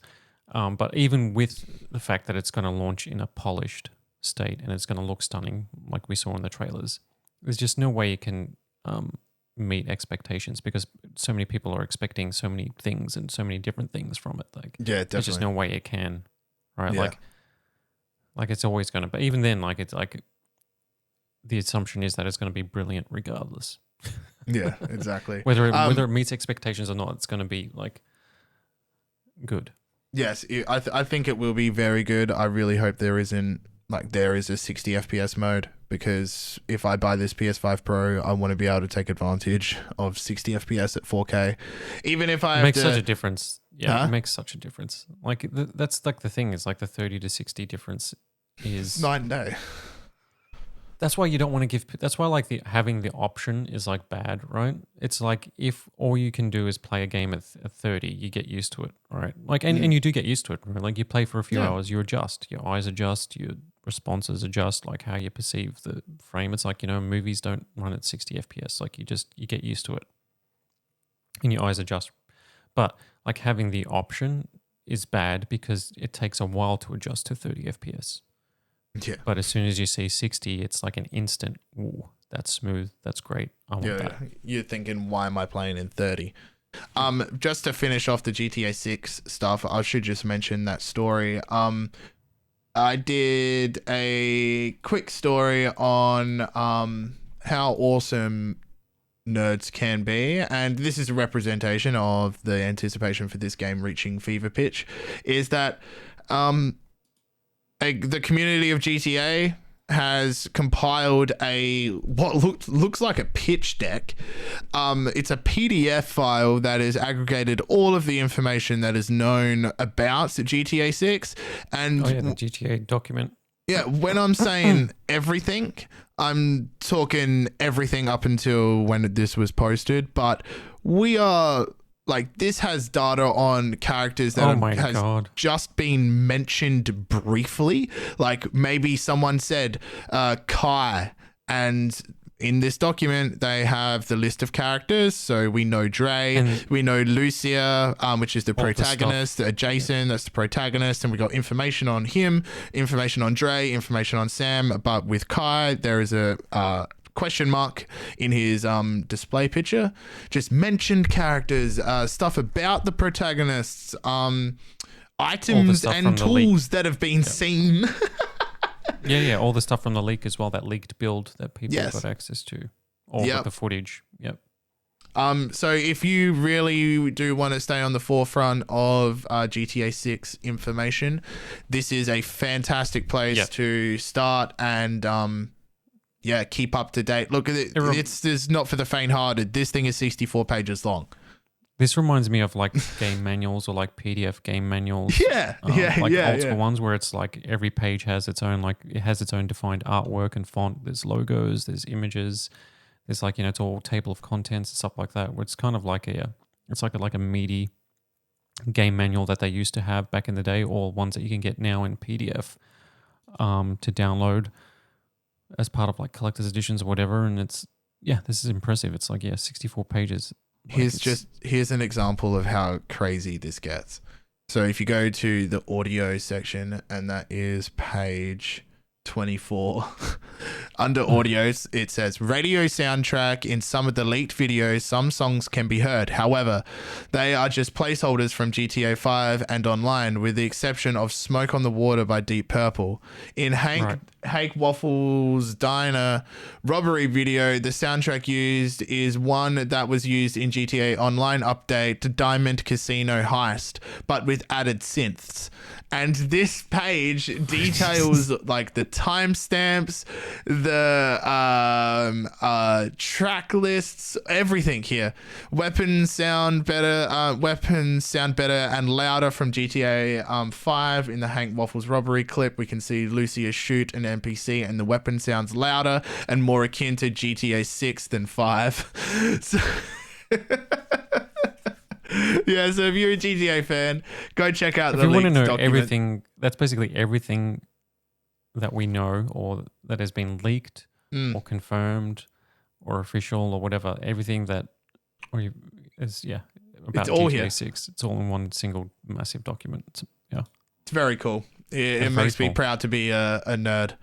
But even with the fact that it's going to launch in a polished state and it's going to look stunning, like we saw in the trailers, there's just no way it can meet expectations because so many people are expecting so many things and so many different things from it. Like, Yeah, definitely. there's just no way it can, right? Yeah. Like it's always going to. But even then, like it's like the assumption is that it's going to be brilliant regardless. Yeah, exactly. whether it meets expectations or not, it's going to be like good. Yes, I think it will be very good. I really hope there is a 60 FPS mode, because if I buy this PS5 Pro, I want to be able to take advantage of 60 FPS at 4K. Even if I It makes such a difference. Yeah, Huh? it makes such a difference. Like that's like the thing is like the 30 to 60 difference is night and day. That's why you don't want to give. That's why like having the option is like bad, right? It's like if all you can do is play a game at 30, you get used to it, right? Like and you do get used to it, right? Like you play for a few hours, you adjust, your eyes adjust, your responses adjust, like how you perceive the frame. It's like, you know, movies don't run at 60 FPS. Like you get used to it, and your eyes adjust. But like having the option is bad because it takes a while to adjust to 30 FPS. Yeah. But as soon as you see 60, it's like an instant, ooh, that's smooth, that's great. I want that. You're thinking, why am I playing in 30? Just to finish off the GTA 6 stuff, I should just mention that story. I did a quick story on how awesome nerds can be, and this is a representation of the anticipation for this game reaching fever pitch, is that the community of GTA has compiled what looks like a pitch deck. It's a PDF file that has aggregated all of the information that is known about GTA 6. And the GTA document. Yeah, when I'm saying everything, I'm talking everything up until when this was posted. But we are... Like, this has data on characters that has just been mentioned briefly. Like, maybe someone said Kai, and in this document, they have the list of characters. So we know Dre, we know Lucia, which is the protagonist, Jason, that's the protagonist, and we got information on him, information on Dre, information on Sam. But with Kai, there is a... question mark in his display picture. Just mentioned characters, stuff about the protagonists, items and tools that have been seen. All the stuff from the leak as well, that leaked build that people got access to, or with the footage. So if you really do want to stay on the forefront of GTA 6 information, this is a fantastic place to start and keep up to date. Look, it's not for the faint-hearted. This thing is 64 pages long. This reminds me of like game manuals or like PDF game manuals. Old ones where it's like every page has its own, like it has its own defined artwork and font. There's logos, there's images, there's like, you know, it's all table of contents and stuff like that. Where it's kind of like it's like a meaty game manual that they used to have back in the day, or ones that you can get now in PDF to download as part of like collector's editions or whatever. And it's, this is impressive. It's like, 64 pages. Like here's an example of how crazy this gets. So if you go to the audio section, and that is page 24. Under audios, it says radio soundtrack. In some of the leaked videos, some songs can be heard. However, they are just placeholders from GTA 5 and online, with the exception of Smoke on the Water by Deep Purple. In Hank Waffles Diner robbery video, the soundtrack used is one that was used in GTA Online update Diamond Casino Heist, but with added synths. And this page details like the timestamps, the track lists, everything here. Weapons sound better and louder from GTA 5. In the Hank Waffles robbery clip, we can see Lucia shoot an NPC, and the weapon sounds louder and more akin to GTA 6 than 5. So yeah, so if you're a GTA fan, go check out the leaked document. If you want to know everything, that's basically everything that we know or that has been leaked or confirmed or official or whatever. Everything that about it's all GTA here. 6. It's all in one single massive document. It's very cool. It makes me proud to be a nerd.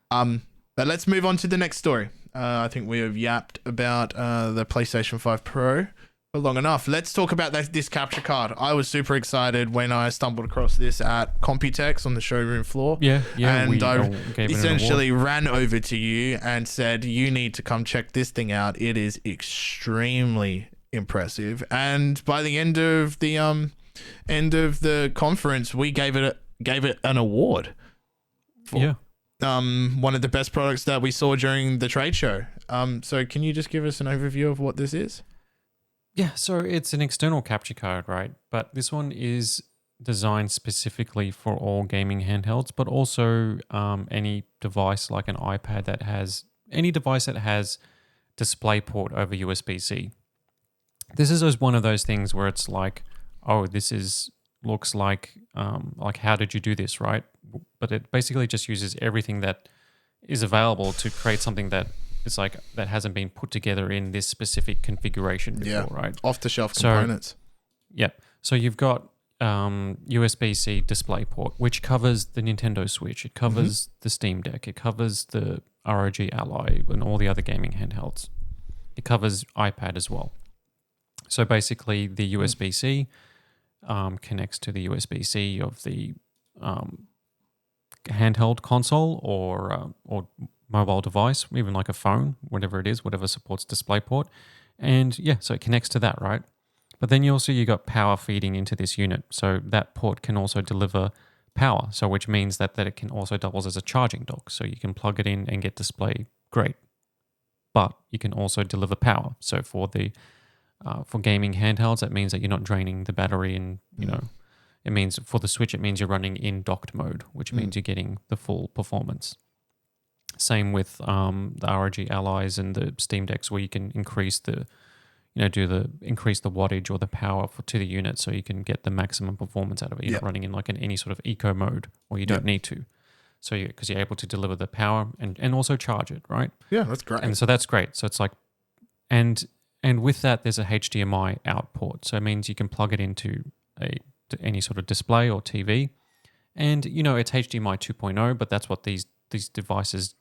But let's move on to the next story. I think we have yapped about the PlayStation 5 Pro for long enough. Let's talk about this capture card. I was super excited when I stumbled across this at Computex on the showroom floor. Yeah. And I essentially ran over to you and said, you need to come check this thing out. It is extremely impressive. And by the end of the conference, we gave it an award for one of the best products that we saw during the trade show. So can you just give us an overview of what this is? Yeah, so it's an external capture card, right? But this one is designed specifically for all gaming handhelds, but also any device like an iPad any device that has DisplayPort over USB-C. This is one of those things where it's like, oh, looks like how did you do this, right? But it basically just uses everything that is available to create something that is like that hasn't been put together in this specific configuration before, right? Off-the-shelf components. Yeah. So you've got USB-C DisplayPort, which covers the Nintendo Switch. It covers the Steam Deck. It covers the ROG Ally and all the other gaming handhelds. It covers iPad as well. So basically the USB-C connects to the USB-C of the handheld console or mobile device, even like a phone, whatever it is, whatever supports DisplayPort. And so it connects to that, right? But then you got power feeding into this unit. So that port can also deliver power. So which means that it can also doubles as a charging dock. So you can plug it in and get display, great. But you can also deliver power. So for gaming handhelds, that means that you're not draining the battery and, it means for the Switch, it means you're running in docked mode, which means you're getting the full performance. Same with the ROG Allies and the Steam Decks, where you can increase the wattage or the power to the unit, so you can get the maximum performance out of it. You're not running in like in any sort of eco mode, or you don't need to. So because you're able to deliver the power and also charge it, right? Yeah, that's great. And so that's great. So it's like, and with that, there's a HDMI out port, so it means you can plug it into any sort of display or TV, and it's HDMI 2.0, but that's what these devices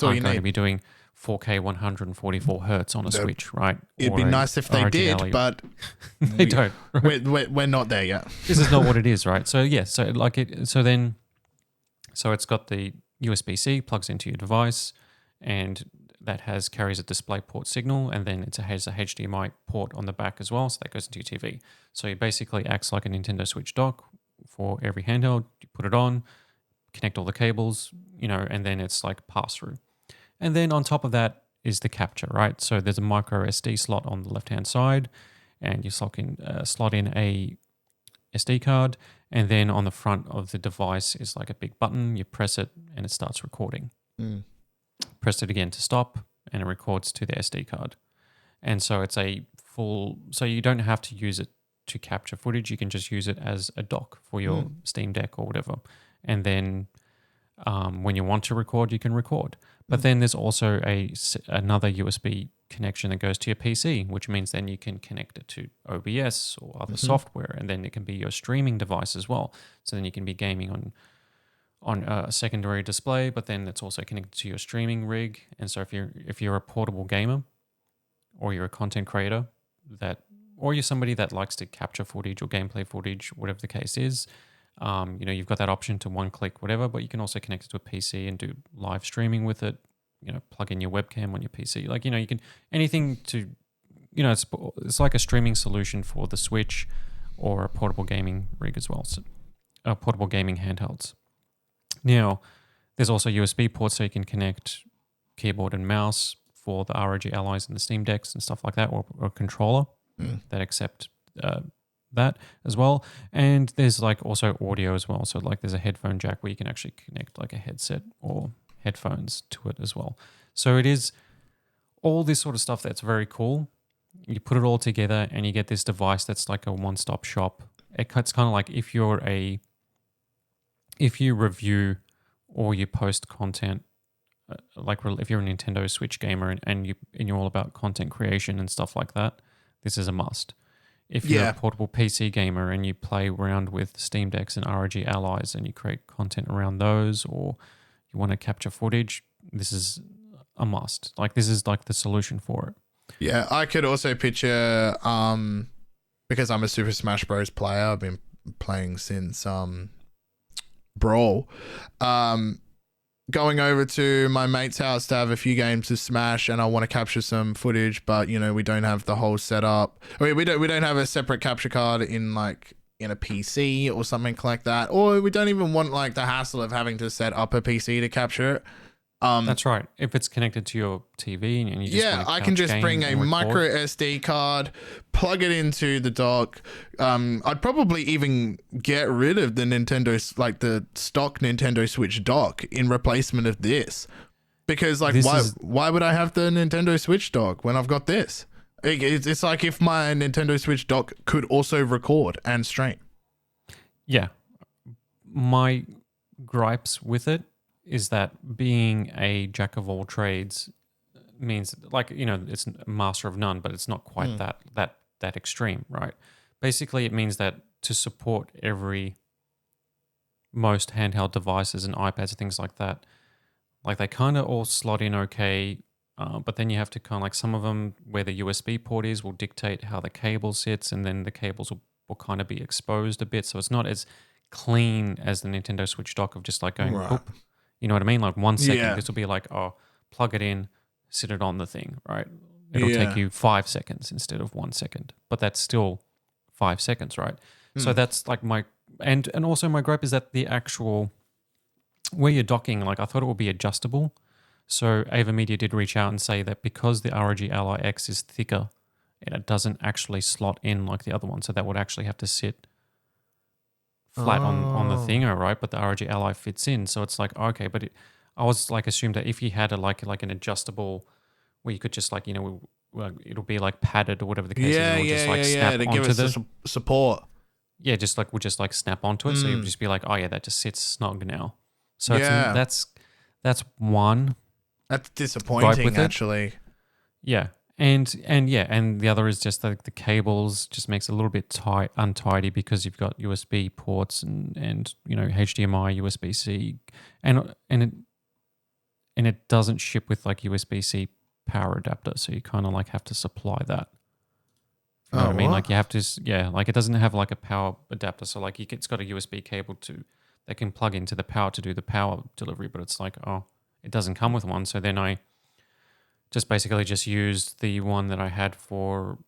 aren't going to be doing. 4K 144 hertz on a Switch, right? It'd be nice if they did, but they don't. Right? We're not there yet. This is not what it is, right? So so it's got the USB-C, plugs into your device, and that carries a DisplayPort signal, and then it has a HDMI port on the back as well, so that goes into your TV. So it basically acts like a Nintendo Switch dock for every handheld. You put it on, connect all the cables, and then it's like pass through. And then on top of that is the capture, right? So there's a micro SD slot on the left-hand side, and you slot in a SD card, and then on the front of the device is like a big button. You press it, and it starts recording. Press it again to stop, and it records to the SD card. And so it's so you don't have to use it to capture footage. You can just use it as a dock for your Steam Deck or whatever. And then when you want to record, you can record. But then there's also another USB connection that goes to your PC, which means then you can connect it to OBS or other software, and then it can be your streaming device as well. So then you can be gaming on a secondary display, but then it's also connected to your streaming rig. And so if you're a portable gamer, or you're a content creator or you're somebody that likes to capture footage or gameplay footage, whatever the case is, you've got that option to one click, whatever, but you can also connect it to a PC and do live streaming with it, plug in your webcam on your PC. Like, you can, anything to, it's like a streaming solution for the Switch or a portable gaming rig as well. So portable gaming handhelds. Now, there's also USB ports so you can connect keyboard and mouse for the ROG Allies and the Steam Decks and stuff like that, or a controller that accept that as well. And there's like also audio as well. So like there's a headphone jack where you can actually connect like a headset or headphones to it as well. So it is all this sort of stuff that's very cool. You put it all together and you get this device that's like a one-stop shop. It's kind of like if you review or you post content, like if you're a Nintendo Switch gamer and you're all about content creation and stuff like that, this is a must. If you're a portable PC gamer and you play around with Steam Decks and ROG Allies and you create content around those, or you want to capture footage, this is a must. Like this is like the solution for it. Yeah, I could also picture, because I'm a Super Smash Bros. Player, I've been playing since Brawl, going over to my mate's house to have a few games to Smash, and I want to capture some footage, but we don't have the whole setup. I mean, we don't have a separate capture card in a PC or something like that, or we don't even want like the hassle of having to set up a PC to capture it. That's right. If it's connected to your TV and you just I can just bring a micro SD card, plug it into the dock. I'd probably even get rid of the the stock Nintendo Switch dock in replacement of this, because why would I have the Nintendo Switch dock when I've got this? It's like if my Nintendo Switch dock could also record and stream. Yeah. My gripes with it is that being a jack of all trades means it's a master of none, but it's not quite that extreme, right? Basically, it means that to support most handheld devices and iPads and things like that, like they kind of all slot in okay, but then you have to kind of like some of them where the USB port is will dictate how the cable sits, and then the cables will kind of be exposed a bit, so it's not as clean as the Nintendo Switch dock of just like going whoop. You know what I mean? Like 1 second, this will be like, plug it in, sit it on the thing, right? It'll take you 5 seconds instead of 1 second, but that's still 5 seconds, right? So that's like and also my gripe is that the actual, where you're docking, like I thought it would be adjustable. So AverMedia did reach out and say that because the ROG Ally X is thicker, and it doesn't actually slot in like the other one, so that would actually have to sit flat on the thing, right? But the ROG Ally fits in, so it's like okay. But I was like assumed that if you had like an adjustable, where you could just like it'll be like padded or whatever the case is, and it'll just like snap to onto give us the support. Yeah, we'll just like snap onto it, so you'll just be like, oh yeah, that just sits snug now. So that's one. That's disappointing, actually. Yeah. And the other is just like the cables just makes it a little bit untidy because you've got USB ports and HDMI, USB-C, and it doesn't ship with like USB-C power adapter, so you kind of like have to supply that. You know what I mean? Like you have to, like it doesn't have like a power adapter, so like it's got a USB cable that can plug into the power to do the power delivery, but it's like it doesn't come with one, so then I just basically used the one that I had for,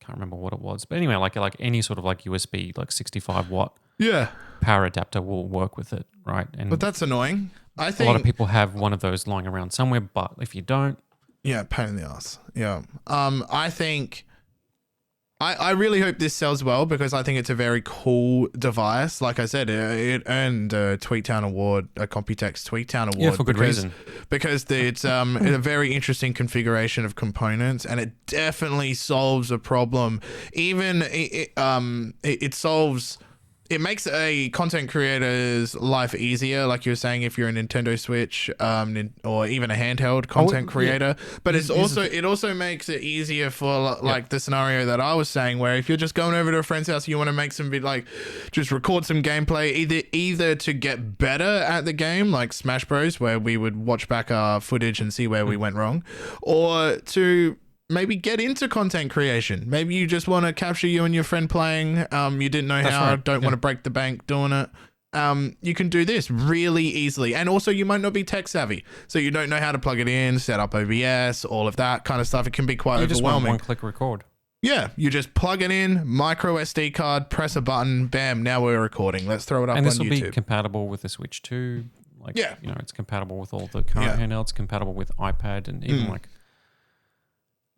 can't remember what it was. But anyway, like any sort of like USB, like 65 watt power adapter will work with it, right? But that's annoying. I think a lot of people have one of those lying around somewhere, but if you don't... Yeah, pain in the ass. Yeah. I think... I really hope this sells well because I think it's a very cool device. Like I said, it earned a Tweaktown Award, a Computex Tweaktown Award. Yeah, for good reason. Because it's a very interesting configuration of components, and it definitely solves a problem. Even it solves it makes a content creator's life easier, like you were saying, if you're a Nintendo Switch or even a handheld content creator. Yeah. But it also makes it easier for like the scenario that I was saying, where if you're just going over to a friend's house, you want to make some just record some gameplay, either to get better at the game, like Smash Bros, where we would watch back our footage and see where we went wrong, or to maybe get into content creation. Maybe you just want to capture you and your friend playing. You didn't know how, don't want to break the bank doing it. You can do this really easily. And also you might not be tech savvy, so you don't know how to plug it in, set up OBS, all of that kind of stuff. It can be quite overwhelming. Just one click record. Yeah, you just plug it in, micro SD card, press a button, bam, now we're recording. Let's throw it up on YouTube. And this will be compatible with the Switch too. It's compatible with all the current handhelds, compatible with iPad, and even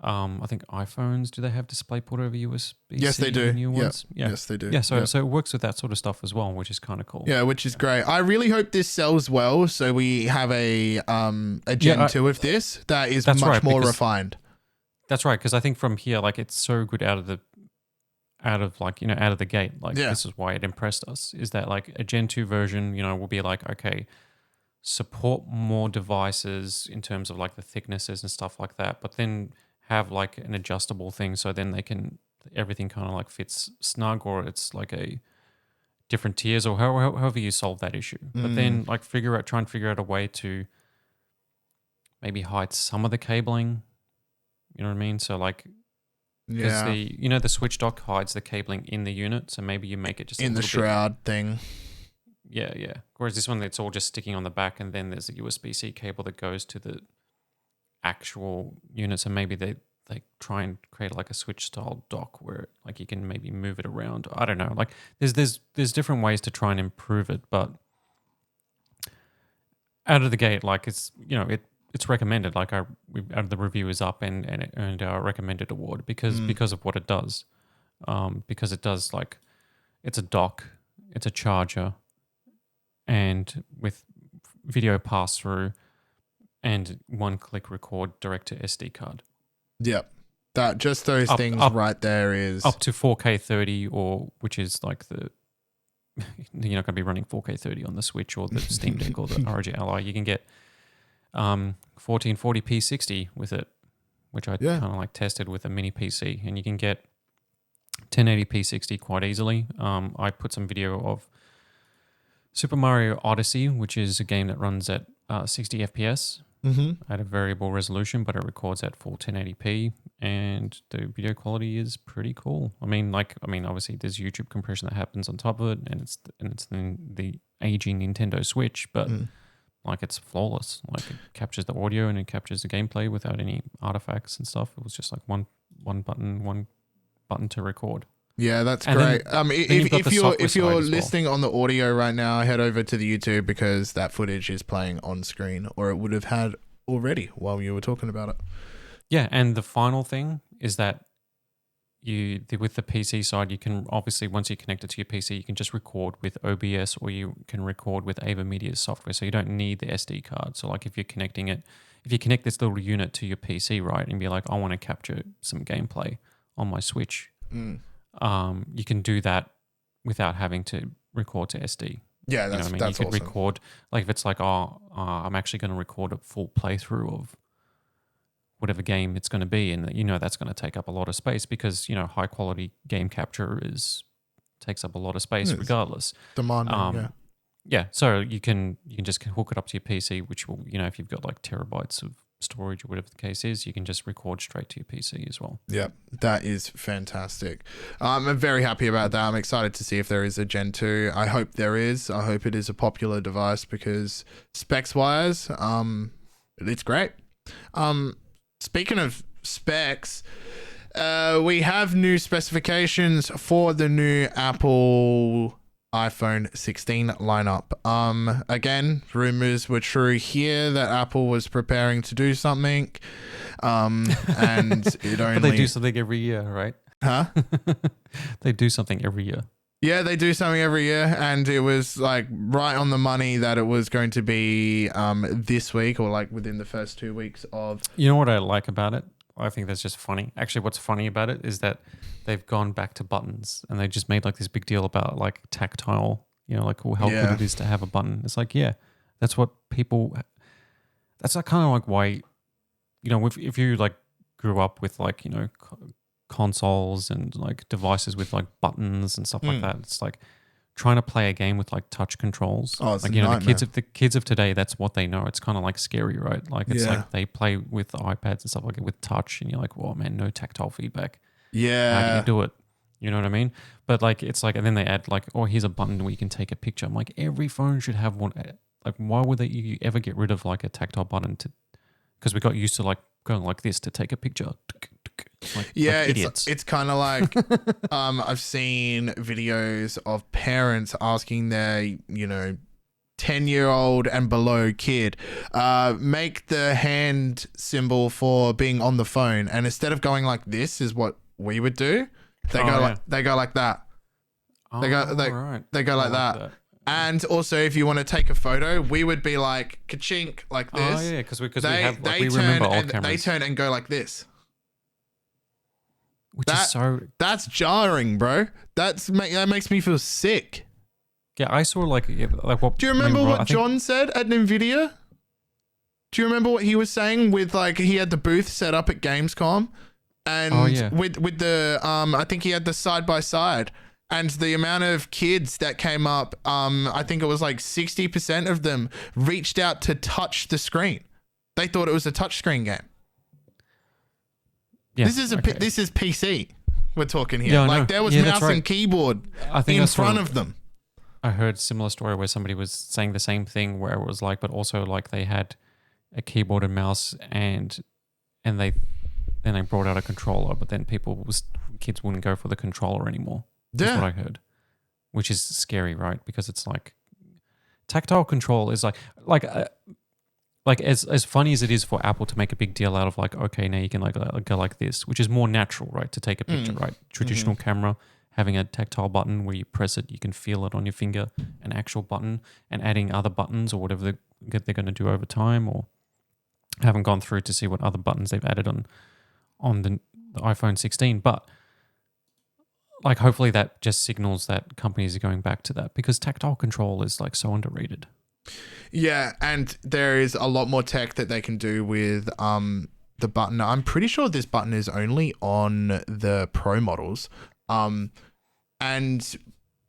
I think iPhones, do they have DisplayPort over USB-C? Yes, they do. New ones? Yeah. Yes, they do. Yeah, so it works with that sort of stuff as well, which is kind of cool. Yeah, which is great. I really hope this sells well, so we have a Gen 2 of this that is much more refined. That's right, because I think from here, like, it's so good out of the gate. Like, this is why it impressed us, is that like a Gen 2 version, will be like, okay, support more devices in terms of like the thicknesses and stuff like that, but then have like an adjustable thing, so then everything kind of like fits snug, or it's like a different tiers, or however you solve that issue. But then like try and figure out a way to maybe hide some of the cabling. You know what I mean? So like, because the Switch dock hides the cabling in the unit, so maybe you make it just in the shroud thing. Yeah. Whereas this one, it's all just sticking on the back, and then there's a USB-C cable that goes to the actual unit. So maybe they try and create like a Switch style dock where like you can maybe move it around. I don't know. Like there's different ways to try and improve it, but out of the gate, like it's recommended. Like the review is up and it earned our recommended award because of what it does. Because it does, like, it's a dock, it's a charger, and with video pass through and one-click record direct to SD card. Yep. That just those things right there is up to 4K 30, or which is like you're not going to be running 4K 30 on the Switch or the Steam Deck or the ROG Ally. You can get 1440p 60 with it, which I kind of like tested with a mini PC, and you can get 1080p 60 quite easily. I put some video of Super Mario Odyssey, which is a game that runs at 60 FPS at a variable resolution, but it records at full 1080p, and the video quality is pretty cool. I mean, obviously there's YouTube compression that happens on top of it, and it's the aging Nintendo Switch, but like it's flawless. Like it captures the audio and it captures the gameplay without any artifacts and stuff. It was just like one button to record. Yeah, that's great. If you're listening on the audio right now, head over to the YouTube because that footage is playing on screen, or it would have had already while you were talking about it. Yeah, and the final thing is that with the PC side, you can obviously, once you connect it to your PC, you can just record with OBS, or you can record with AverMedia software, so you don't need the SD card. So like if you connect this little unit to your PC, right, and be like, I want to capture some gameplay on my Switch, you can do that without having to record to SD. Yeah, that's you could awesome. Record, like if it's like, I'm actually going to record a full playthrough of whatever game it's going to be, and that's going to take up a lot of space because high quality game capture takes up a lot of space regardless. Demanding, yeah. So you can just hook it up to your PC, which will, if you've got like terabytes of storage or whatever the case is, you can just record straight to your PC as well. Yeah, that is fantastic. I'm very happy about that. I'm excited to see if there is a Gen 2. I hope there is. I hope it is a popular device because specs wise, it's great. Speaking of specs, we have new specifications for the new Apple iPhone 16 lineup. Again, rumors were true here that Apple was preparing to do something. And it only... But they do something every year, right? Huh? They do something every year. Yeah, they do something every year, and it was like right on the money that it was going to be this week, or like within the first 2 weeks of... You know what I like about it? I think that's just funny. Actually, what's funny about it is that they've gone back to buttons and they just made like this big deal about like tactile, you know, like how good it is to have a button. It's like, yeah, that's what people, that's like kind of like why, you know, if you like grew up with like, you know, consoles and like devices with like buttons and stuff like that, it's like trying to play a game with like touch controls. Oh, it's like, a you know, nightmare. the kids of today, that's what they know. It's kind of like scary, right? Like it's like they play with iPads and stuff like it with touch, and you're like, "Whoa, man, no tactile feedback. Yeah. How do you do it?" You know what I mean? But like, it's like, and then they add like, "Oh, here's a button where you can take a picture." I'm like, every phone should have one. Like, why would you ever get rid of like a tactile button to? Because we got used to like going like this to take a picture. Like idiots. It's kind of like I've seen videos of parents asking their 10-year-old and below kid make the hand symbol for being on the phone, and instead of going like this is what we would do, they go like that. They go like that. And also, if you want to take a photo, we would be like ka-chink like this. Oh yeah, because we have like, we remember old cameras. They turn and go like this. That's jarring, bro. That makes me feel sick. Yeah, I saw like what. Do you remember what John said at NVIDIA? Do you remember what he was saying with like he had the booth set up at Gamescom, and with the I think he had the side by side, and the amount of kids that came up, I think it was like 60% of them reached out to touch the screen. They thought it was a touchscreen game. Yeah, this is PC. We're talking here. Yeah, there was mouse and keyboard in front of them. I heard a similar story where somebody was saying the same thing, where it was like, but also like they had a keyboard and mouse, and they brought out a controller, but then kids wouldn't go for the controller anymore. That's what I heard, which is scary, right? Because it's like tactile control is like as funny as it is for Apple to make a big deal out of like, okay, now you can like go like this, which is more natural, right? To take a picture, right? Traditional camera, having a tactile button where you press it, you can feel it on your finger, an actual button, and adding other buttons or whatever they're going to do over time, or I haven't gone through to see what other buttons they've added on the iPhone 16, but like hopefully that just signals that companies are going back to that, because tactile control is like so underrated. Yeah, and there is a lot more tech that they can do with the button. I'm pretty sure this button is only on the Pro models. And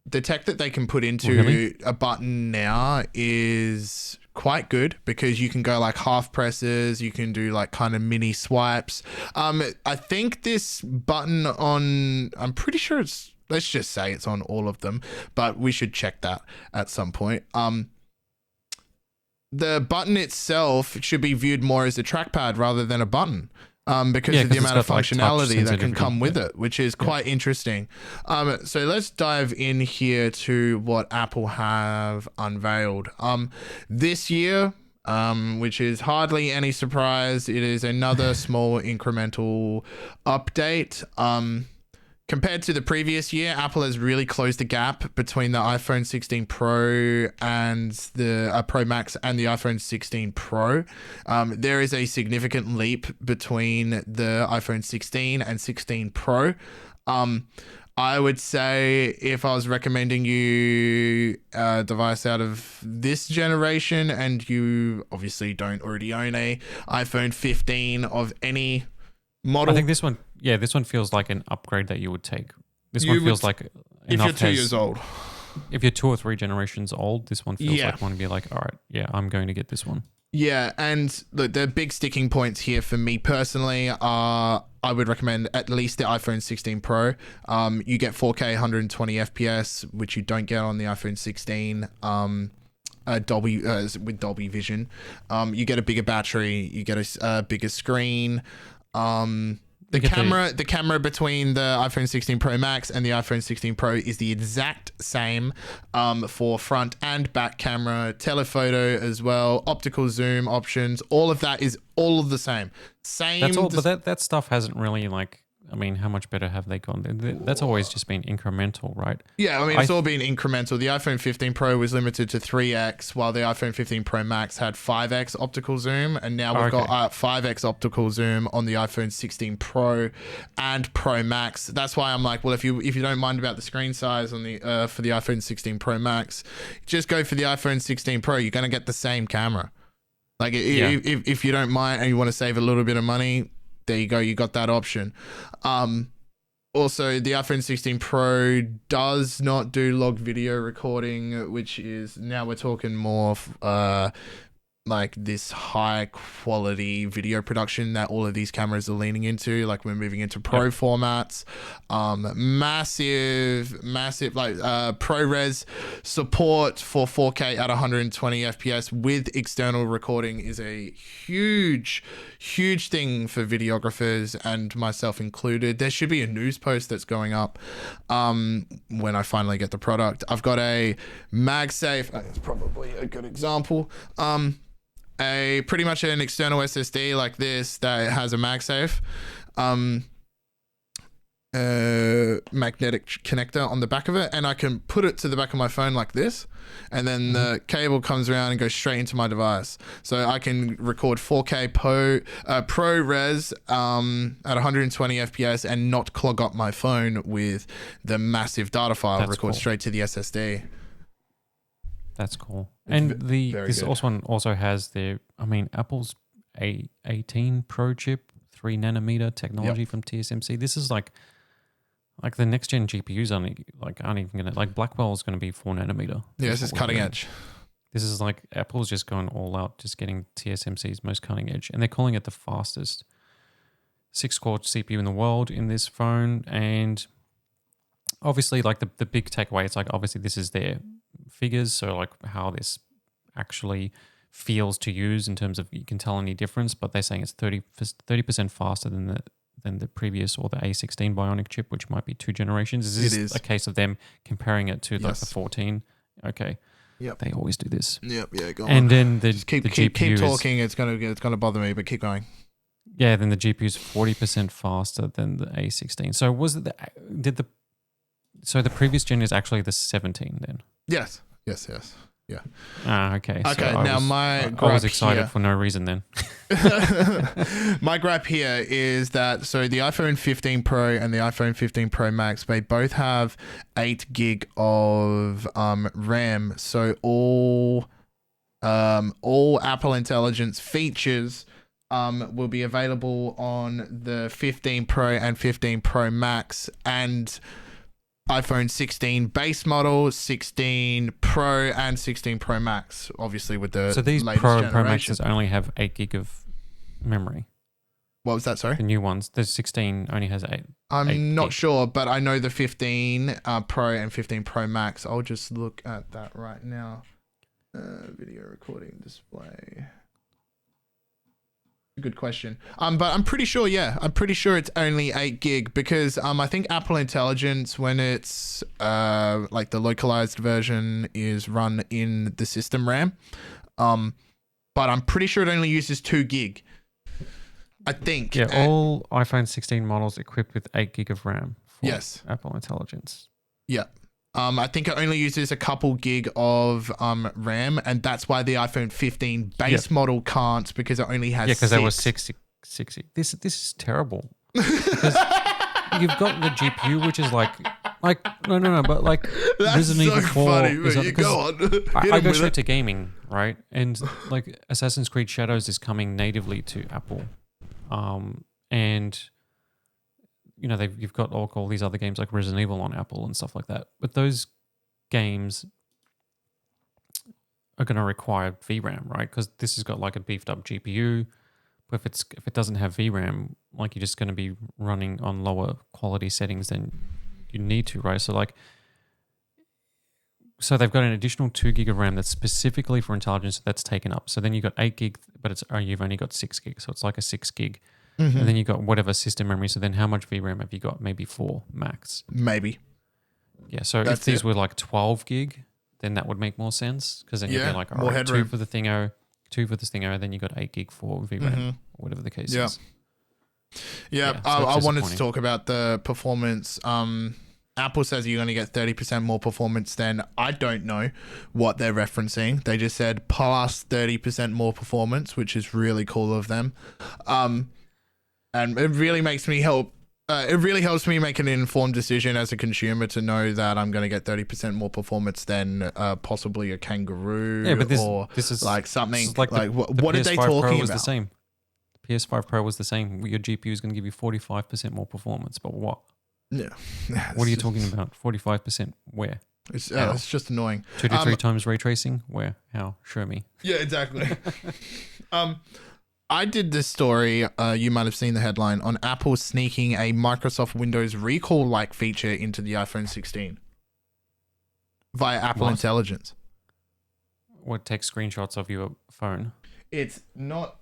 the tech that they can put into a button now is quite good, because you can go like half presses, you can do like kind of mini swipes. I think this button I'm pretty sure let's just say it's on all of them, but we should check that at some point. The button itself should be viewed more as a trackpad rather than a button, because of the amount of functionality that can come with it, which is quite interesting. So let's dive in here to what Apple have unveiled this year, which is hardly any surprise. It is another small incremental update. Compared to the previous year, Apple has really closed the gap between the iPhone 16 Pro and the Pro Max and the iPhone 16 Pro. There is a significant leap between the iPhone 16 and 16 Pro. I would say if I was recommending you a device out of this generation, and you obviously don't already own a iPhone 15 of any model. I think this one feels like an upgrade that you would take. This one feels like if you're 2 years old. If you're 2 or 3 generations old, this one feels like one to be like, all right, yeah, I'm going to get this one. Yeah, and look, the big sticking points here for me personally are I would recommend at least the iPhone 16 Pro. You get 4K 120 FPS, which you don't get on the iPhone 16. With Dolby Vision. You get a bigger battery, you get a bigger screen. The camera between the iPhone 16 Pro Max and the iPhone 16 Pro is the exact same for front and back camera, telephoto as well, optical zoom options. All of that is all of the same. That's all, but that stuff hasn't really like I mean, how much better have they gone? That's always just been incremental, right? Yeah, I mean, it's all been incremental. The iPhone 15 Pro was limited to 3x, while the iPhone 15 Pro Max had 5x optical zoom, and now we've got 5x optical zoom on the iPhone 16 Pro and Pro Max. That's why I'm like, well, if you don't mind about the screen size on the for the iPhone 16 Pro Max, just go for the iPhone 16 Pro. You're going to get the same camera. Like, if you don't mind and you want to save a little bit of money, there you go. You got that option. Also, the iPhone 16 Pro does not do log video recording, which is, now we're talking more like this high quality video production that all of these cameras are leaning into. Like, we're moving into pro formats, massive like ProRes support for 4K at 120 FPS with external recording is a huge thing for videographers, and myself included. There should be a news post that's going up when I finally get the product. I've got a MagSafe. That's probably a good example. A pretty much an external SSD like this that has a MagSafe magnetic connector on the back of it, and I can put it to the back of my phone like this, and then the cable comes around and goes straight into my device, so I can record 4K ProRes at 120 FPS and not clog up my phone with the massive data file. That's record cool. Straight to the SSD. That's cool. And this one also has Apple's A18 Pro chip, 3 nanometer technology from TSMC. This is like the next gen GPUs aren't even gonna, like, Blackwell's gonna be 4 nanometer. Yeah, this is cutting edge. This is like Apple's just going all out, just getting TSMC's most cutting edge, and they're calling it the fastest 6-core CPU in the world in this phone. And obviously, like, the big takeaway, it's like, obviously this is their figures, so like how this actually feels to use in terms of, you can tell any difference, but they're saying it's 30% faster than the previous, or the A16 Bionic chip, which might be 2 generations. Is this a case of them comparing it to like the 14? Okay. Yep. They always do this. Yep. Yeah. Go on. And then the keep GPU talking. It's gonna bother me, but keep going. Yeah. Then the GPU is 40% faster than the A16. So so the previous gen is actually the 17 then? Yes. Yeah. Okay. Okay. So now I was excited for no reason then. My gripe here is that, so the iPhone 15 Pro and the iPhone 15 Pro Max, they both have 8 gig of RAM. So all Apple Intelligence features will be available on the 15 Pro and 15 Pro Max and iPhone 16 base model, 16 Pro, and 16 Pro Max, obviously with the so these latest Pro generation. Pro Maxes only have 8 gig of memory. What was that, sorry? The new ones. The 16 only has 8. I'm not gig. sure, but I know the 15 Pro and 15 Pro Max. I'll just look at that right now. Video recording display. Good question. But I'm pretty sure, it's only 8 gig because I think Apple Intelligence, when it's like the localized version, is run in the system RAM. But I'm pretty sure it only uses 2 gig. I think. Yeah, all iPhone 16 models equipped with 8 gig of RAM for Apple Intelligence. Yeah. I think it only uses a couple gig of RAM, and that's why the iPhone 15 base model can't, because it only has 6. Because they were 60. This is terrible. Because you've got the GPU, which is like no, but like that's Resident Evil 4. Funny, but you go on. I go straight to gaming, right? And like Assassin's Creed Shadows is coming natively to Apple, and you know, you've got all these other games like Resident Evil on Apple and stuff like that. But those games are going to require VRAM, right? Because this has got like a beefed up GPU. But if it doesn't have VRAM, like, you're just going to be running on lower quality settings than you need to, right? So they've got an additional 2 gig of RAM that's specifically for intelligence that's taken up. So then you've got 8 gig, but you've only got 6 gig. So it's like a 6 gig. Mm-hmm. And then you got whatever system memory. So then how much VRAM have you got? Maybe 4 max. Maybe. Yeah. So if these were like 12 gig, then that would make more sense. Because then you'd be like, all right, 2 for the Thingo, 2 for this Thingo, then you got 8 gig for VRAM, or whatever the case is. Yeah, so I it's wanted to disappointing. talk about the performance. Apple says you're going to get 30% more performance than, I don't know what they're referencing. They just said plus 30% more performance, which is really cool of them. And it really makes me it really helps me make an informed decision as a consumer to know that I'm going to get 30% more performance than possibly a kangaroo Yeah, but or this is like something this is like like the what are they PS5 Pro talking was about? the same. The PS5 Pro was the same. Your GPU is going to give you 45% more performance, but what? Yeah. What are you talking about? 45% where? How? It's just annoying. 2 to 3 times ray tracing? Where? How? Show me. Yeah, exactly. I did this story, you might have seen the headline, on Apple sneaking a Microsoft Windows recall-like feature into the iPhone 16 via Apple What? Intelligence. What takes screenshots of your phone? It's not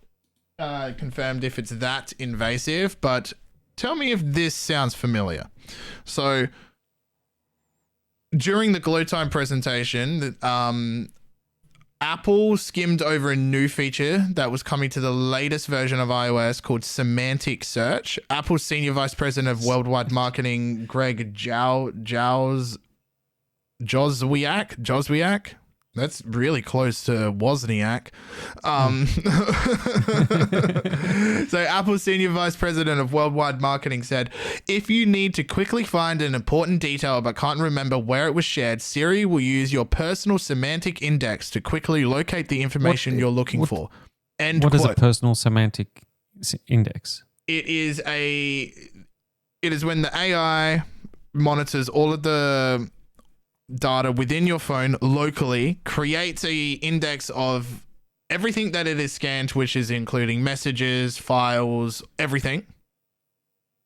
confirmed if it's that invasive, but tell me if this sounds familiar. So, during the Glow Time presentation, Apple skimmed over a new feature that was coming to the latest version of iOS called semantic search. Apple's senior vice president of worldwide marketing, Greg Joswiak. That's really close to Wozniak. So Apple's senior vice president of worldwide marketing said, if you need to quickly find an important detail but can't remember where it was shared, Siri will use your personal semantic index to quickly locate the information you're looking for. End What is a quote. personal semantic index? It is when the AI monitors all of the data within your phone locally, creates a index of everything that it is scanned, which is including messages, files, everything,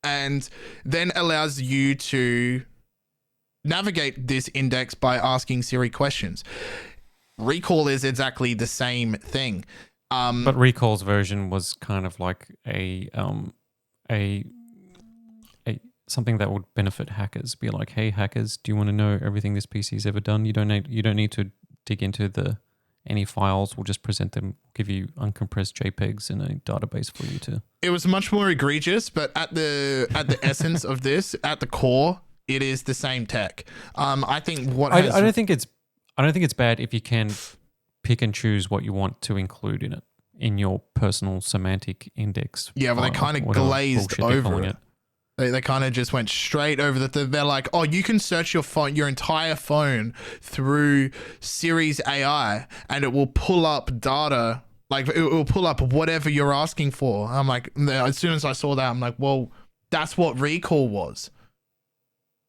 and then allows you to navigate this index by asking Siri questions. Recall is exactly the same thing. But Recall's version was kind of like a something that would benefit hackers. Be like, hey hackers, do you want to know everything this PC's ever done? You don't need to dig into any files. We'll just present them, give you uncompressed JPEGs in a database for you to. It was much more egregious, but at the essence of this, at the core, it is the same tech. I think I don't think it's bad if you can pick and choose what you want to include in it in your personal semantic index. Yeah, well, they kind of glazed over it. They kind of just went straight over they're like, oh, you can search your entire phone through Siri's AI and it will pull up data, like it will pull up whatever you're asking for. I'm like, as soon as I saw that, I'm like, well, that's what Recall was.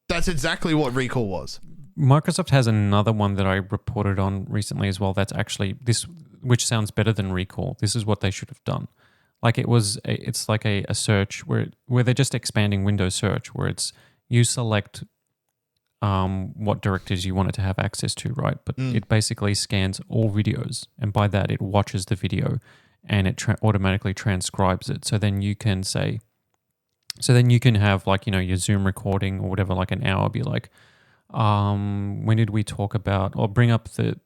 That's exactly what Recall was. Microsoft has another one that I reported on recently as well. That's actually this, which sounds better than Recall. This is what they should have done. Like it's like a search where they're just expanding Windows search, where it's you select what directories you want it to have access to, right? But it basically scans all videos, and by that it watches the video and it automatically transcribes it. So then you can have like, you know, your Zoom recording or whatever, like an hour, be like, when did we talk about, or bring up the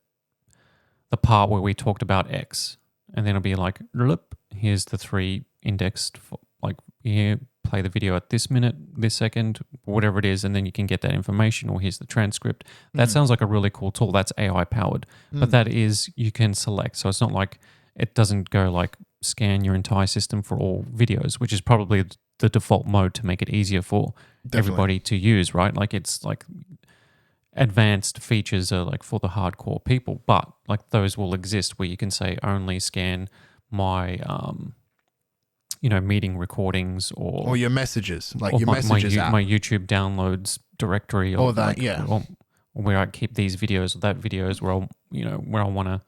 part where we talked about X, and then it'll be like, here's the 3 indexed, like here, play the video at this minute, this second, whatever it is, and then you can get that information, or here's the transcript. That sounds like a really cool tool. That's AI powered, but that is, you can select. So it's not like it doesn't go like scan your entire system for all videos, which is probably the default mode to make it easier for everybody to use, right? Like it's like advanced features are like for the hardcore people, but like those will exist where you can say only scan my meeting recordings or your messages, like or your messages app. my YouTube downloads directory, or that, or where I keep these videos or that videos where I want to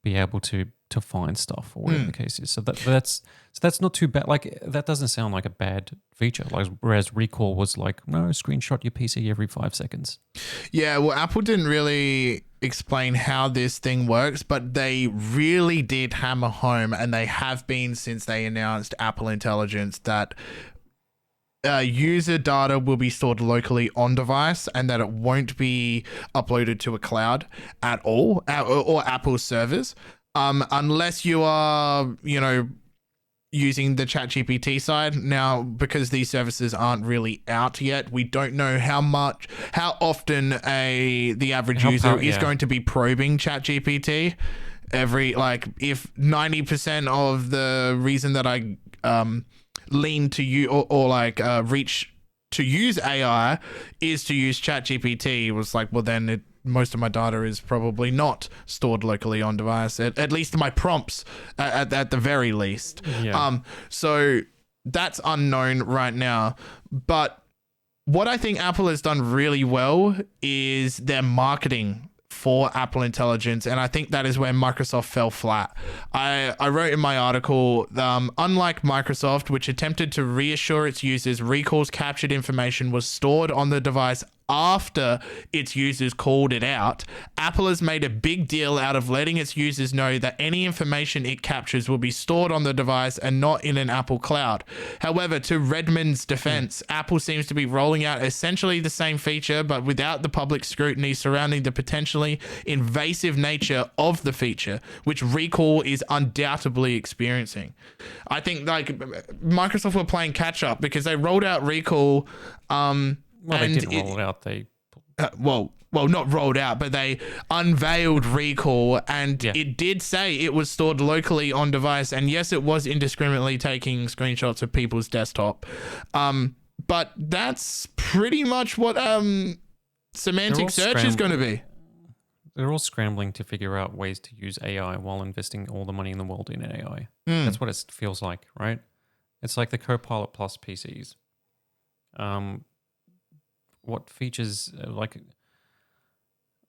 be able to find stuff or whatever the case is. So that's not too bad. Like that doesn't sound like a bad feature. Like whereas Recall was like, no, screenshot your PC every 5 seconds. Yeah, well, Apple didn't really explain how this thing works, but they really did hammer home, and they have been since they announced Apple Intelligence, that user data will be stored locally on device and that it won't be uploaded to a cloud at all, or Apple servers, unless you are, using the ChatGPT side. Now, because these services aren't really out yet, we don't know how often the average user is going to be probing ChatGPT. If 90% of the reason that I lean to you or reach to use AI is to use ChatGPT, was like, well, then most of my data is probably not stored locally on device, at least my prompts at the very least. Yeah. So that's unknown right now. But what I think Apple has done really well is their marketing for Apple Intelligence, and I think that is where Microsoft fell flat. I wrote in my article, unlike Microsoft, which attempted to reassure its users Recall's captured information was stored on the device after its users called it out, Apple has made a big deal out of letting its users know that any information it captures will be stored on the device and not in an Apple cloud. However, to Redmond's defense, Apple seems to be rolling out essentially the same feature, but without the public scrutiny surrounding the potentially invasive nature of the feature, which Recall is undoubtedly experiencing. I think Microsoft were playing catch up because they rolled out Recall. Well, they didn't roll it out. They well, not rolled out, but they unveiled Recall, and it did say it was stored locally on device. And yes, it was indiscriminately taking screenshots of people's desktop. But that's pretty much what semantic search is going to be. They're all scrambling to figure out ways to use AI while investing all the money in the world in AI. That's what it feels like, right? It's like the Copilot Plus PCs. What features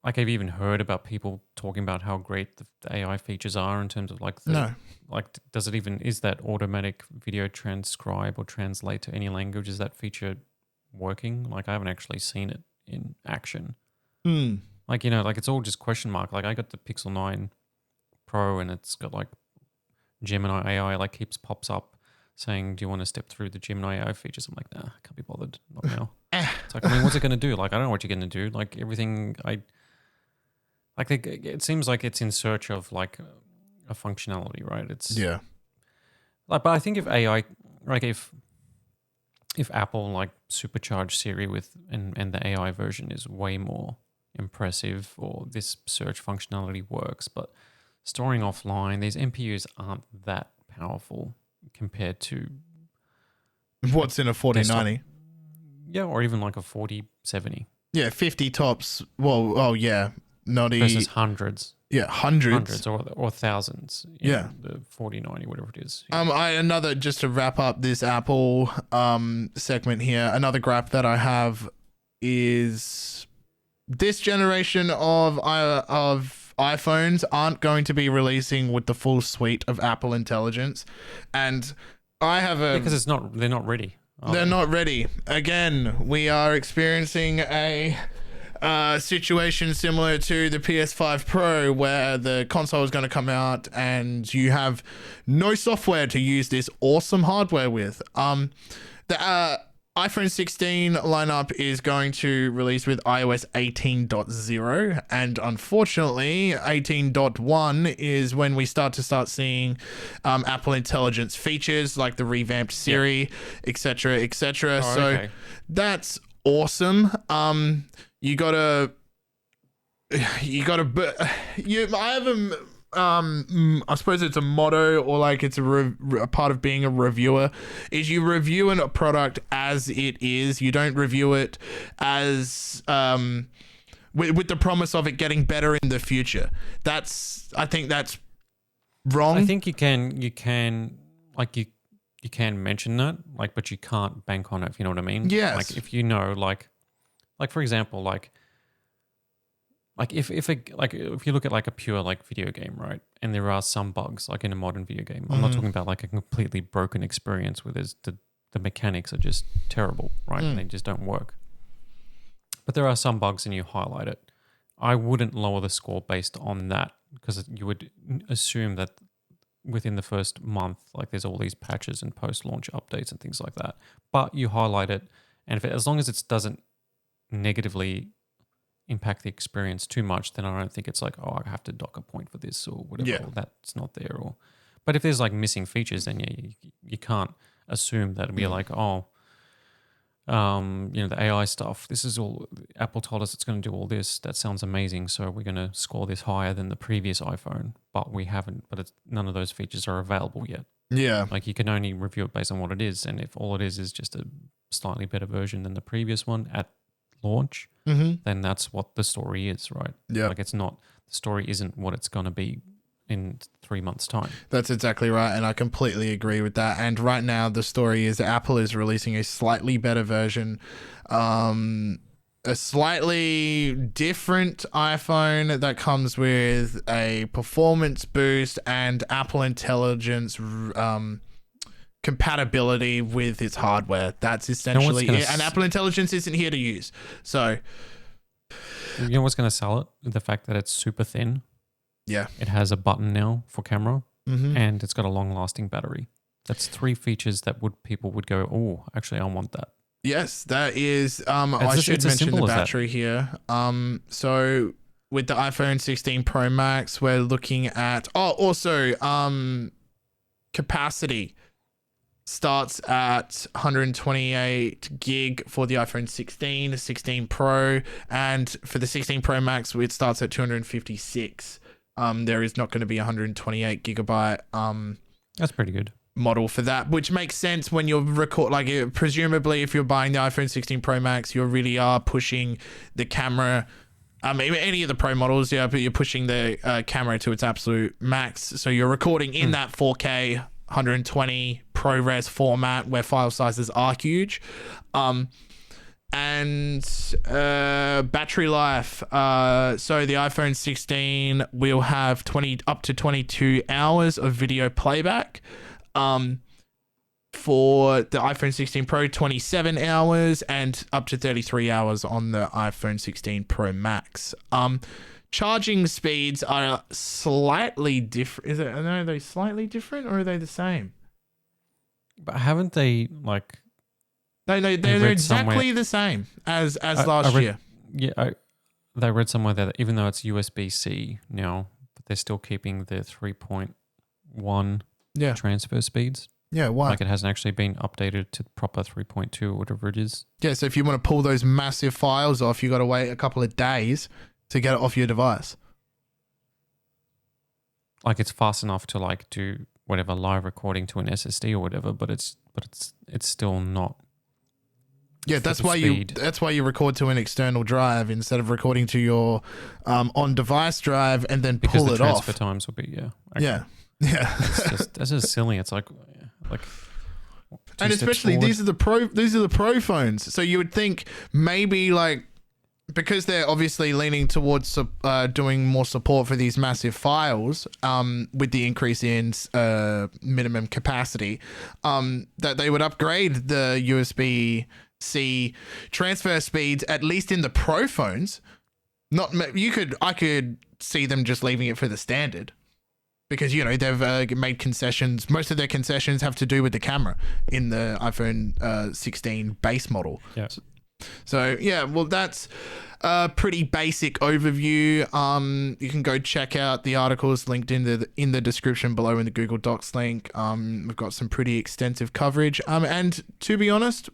I've even heard about people talking about how great the AI features are in terms of is that automatic video transcribe or translate to any language? Is that feature working? I haven't actually seen it in action. It's all just question mark. I got the Pixel 9 Pro and it's got Gemini AI pops up saying, do you want to step through the Gemini AI features? I'm like, nah, can't be bothered. Not now. It's what's it going to do? I don't know what you're going to do. Everything it seems like it's in search of a functionality, right? But I think if AI, if Apple supercharged Siri with and the AI version is way more impressive, or this search functionality works, but storing offline, these NPUs aren't that powerful compared to what's in a 4090. Yeah, or even a 4070. Yeah, 50 tops. Well, oh yeah, versus hundreds. Yeah, hundreds or thousands. Yeah, the 4090, whatever it is. Just to wrap up this Apple segment here. Another gripe that I have is this generation of iPhones aren't going to be releasing with the full suite of Apple Intelligence, and I have because they're not ready. They're not ready. Again, we are experiencing a situation similar to the PS5 Pro, where the console is going to come out and you have no software to use this awesome hardware with. The iPhone 16 lineup is going to release with iOS 18.0, and unfortunately 18.1 is when we start seeing Apple Intelligence features like the revamped Siri, etc., etc. So that's awesome. I suppose it's a motto, or it's a part of being a reviewer, is you review a product as it is. You don't review it as with the promise of it getting better in the future. I think that's wrong. I think you can mention that, but you can't bank on it, if you know what I mean. Yes. If you know, for example, if you look at a pure video game, right, and there are some bugs in a modern video game. I'm not talking about a completely broken experience where the mechanics are just terrible, right, and they just don't work. But there are some bugs, and you highlight it. I wouldn't lower the score based on that, because you would assume that within the first month, there's all these patches and post-launch updates and things like that. But you highlight it, and as long as it doesn't negatively impact the experience too much, then I don't think it's I have to dock a point for this or whatever. Yeah. Or that's not there. But if there's like missing features, then you can't assume that it'd be like, oh, the AI stuff. This is all Apple told us it's going to do all this. That sounds amazing. So we're going to score this higher than the previous iPhone, but we haven't. But none of those features are available yet. Yeah. Like you can only review it based on what it is, and if all it is just a slightly better version than the previous one at launch, then that's what the story is, right? Yeah. Like the story isn't what it's going to be in 3 months' time. That's exactly right, and I completely agree with that. And right now, the story is Apple is releasing a slightly better version, a slightly different iPhone that comes with a performance boost and Apple Intelligence compatibility with its hardware. That's essentially it. And Apple Intelligence isn't here to use. So, you know what's going to sell it? The fact that it's super thin. Yeah. It has a button now for camera, and it's got a long-lasting battery. That's 3 features that people would go, oh, actually, I want that. Yes, that is. I should mention the battery here. So with the iPhone 16 Pro Max, we're looking at capacity starts at 128 gig for the iPhone 16, 16 Pro, and for the 16 Pro Max, it starts at 256. There is not going to be 128 gigabyte. That's pretty good. Model for that, which makes sense when you're presumably if you're buying the iPhone 16 Pro Max, you really are pushing the camera. Any of the Pro models, but you're pushing the camera to its absolute max. So you're recording in that 4K 120 ProRes format where file sizes are huge. And battery life. So the iPhone 16 will have up to 22 hours of video playback. For the iPhone 16 Pro, 27 hours, and up to 33 hours on the iPhone 16 Pro Max. Charging speeds are slightly different. Are they slightly different or are they the same? But haven't they like? No, they're exactly the same as last year. Yeah, they read somewhere that even though it's USB-C now, but they're still keeping the 3.1 transfer speeds. Yeah, why? Like it hasn't actually been updated to proper 3.2 or whatever it is. Yeah, so if you want to pull those massive files off, you got to wait a couple of days to get it off your device. Like it's fast enough to like do whatever live recording to an SSD or whatever, but it's still not. Yeah, that's why you record to an external drive instead of recording to your on-device drive and then pull it off. Because the transfer times will be Yeah. That's just silly. It's like and especially these are the pro phones. So you would think maybe like because they're obviously leaning towards doing more support for these massive files with the increase in minimum capacity, that they would upgrade the USB-C transfer speeds at least in the pro phones. I could see them just leaving it for the standard. Because, they've made concessions. Most of their concessions have to do with the camera in the iPhone 16 base model. Yeah. So, that's a pretty basic overview. You can go check out the articles linked in the description below in the Google Docs link. We've got some pretty extensive coverage. And to be honest,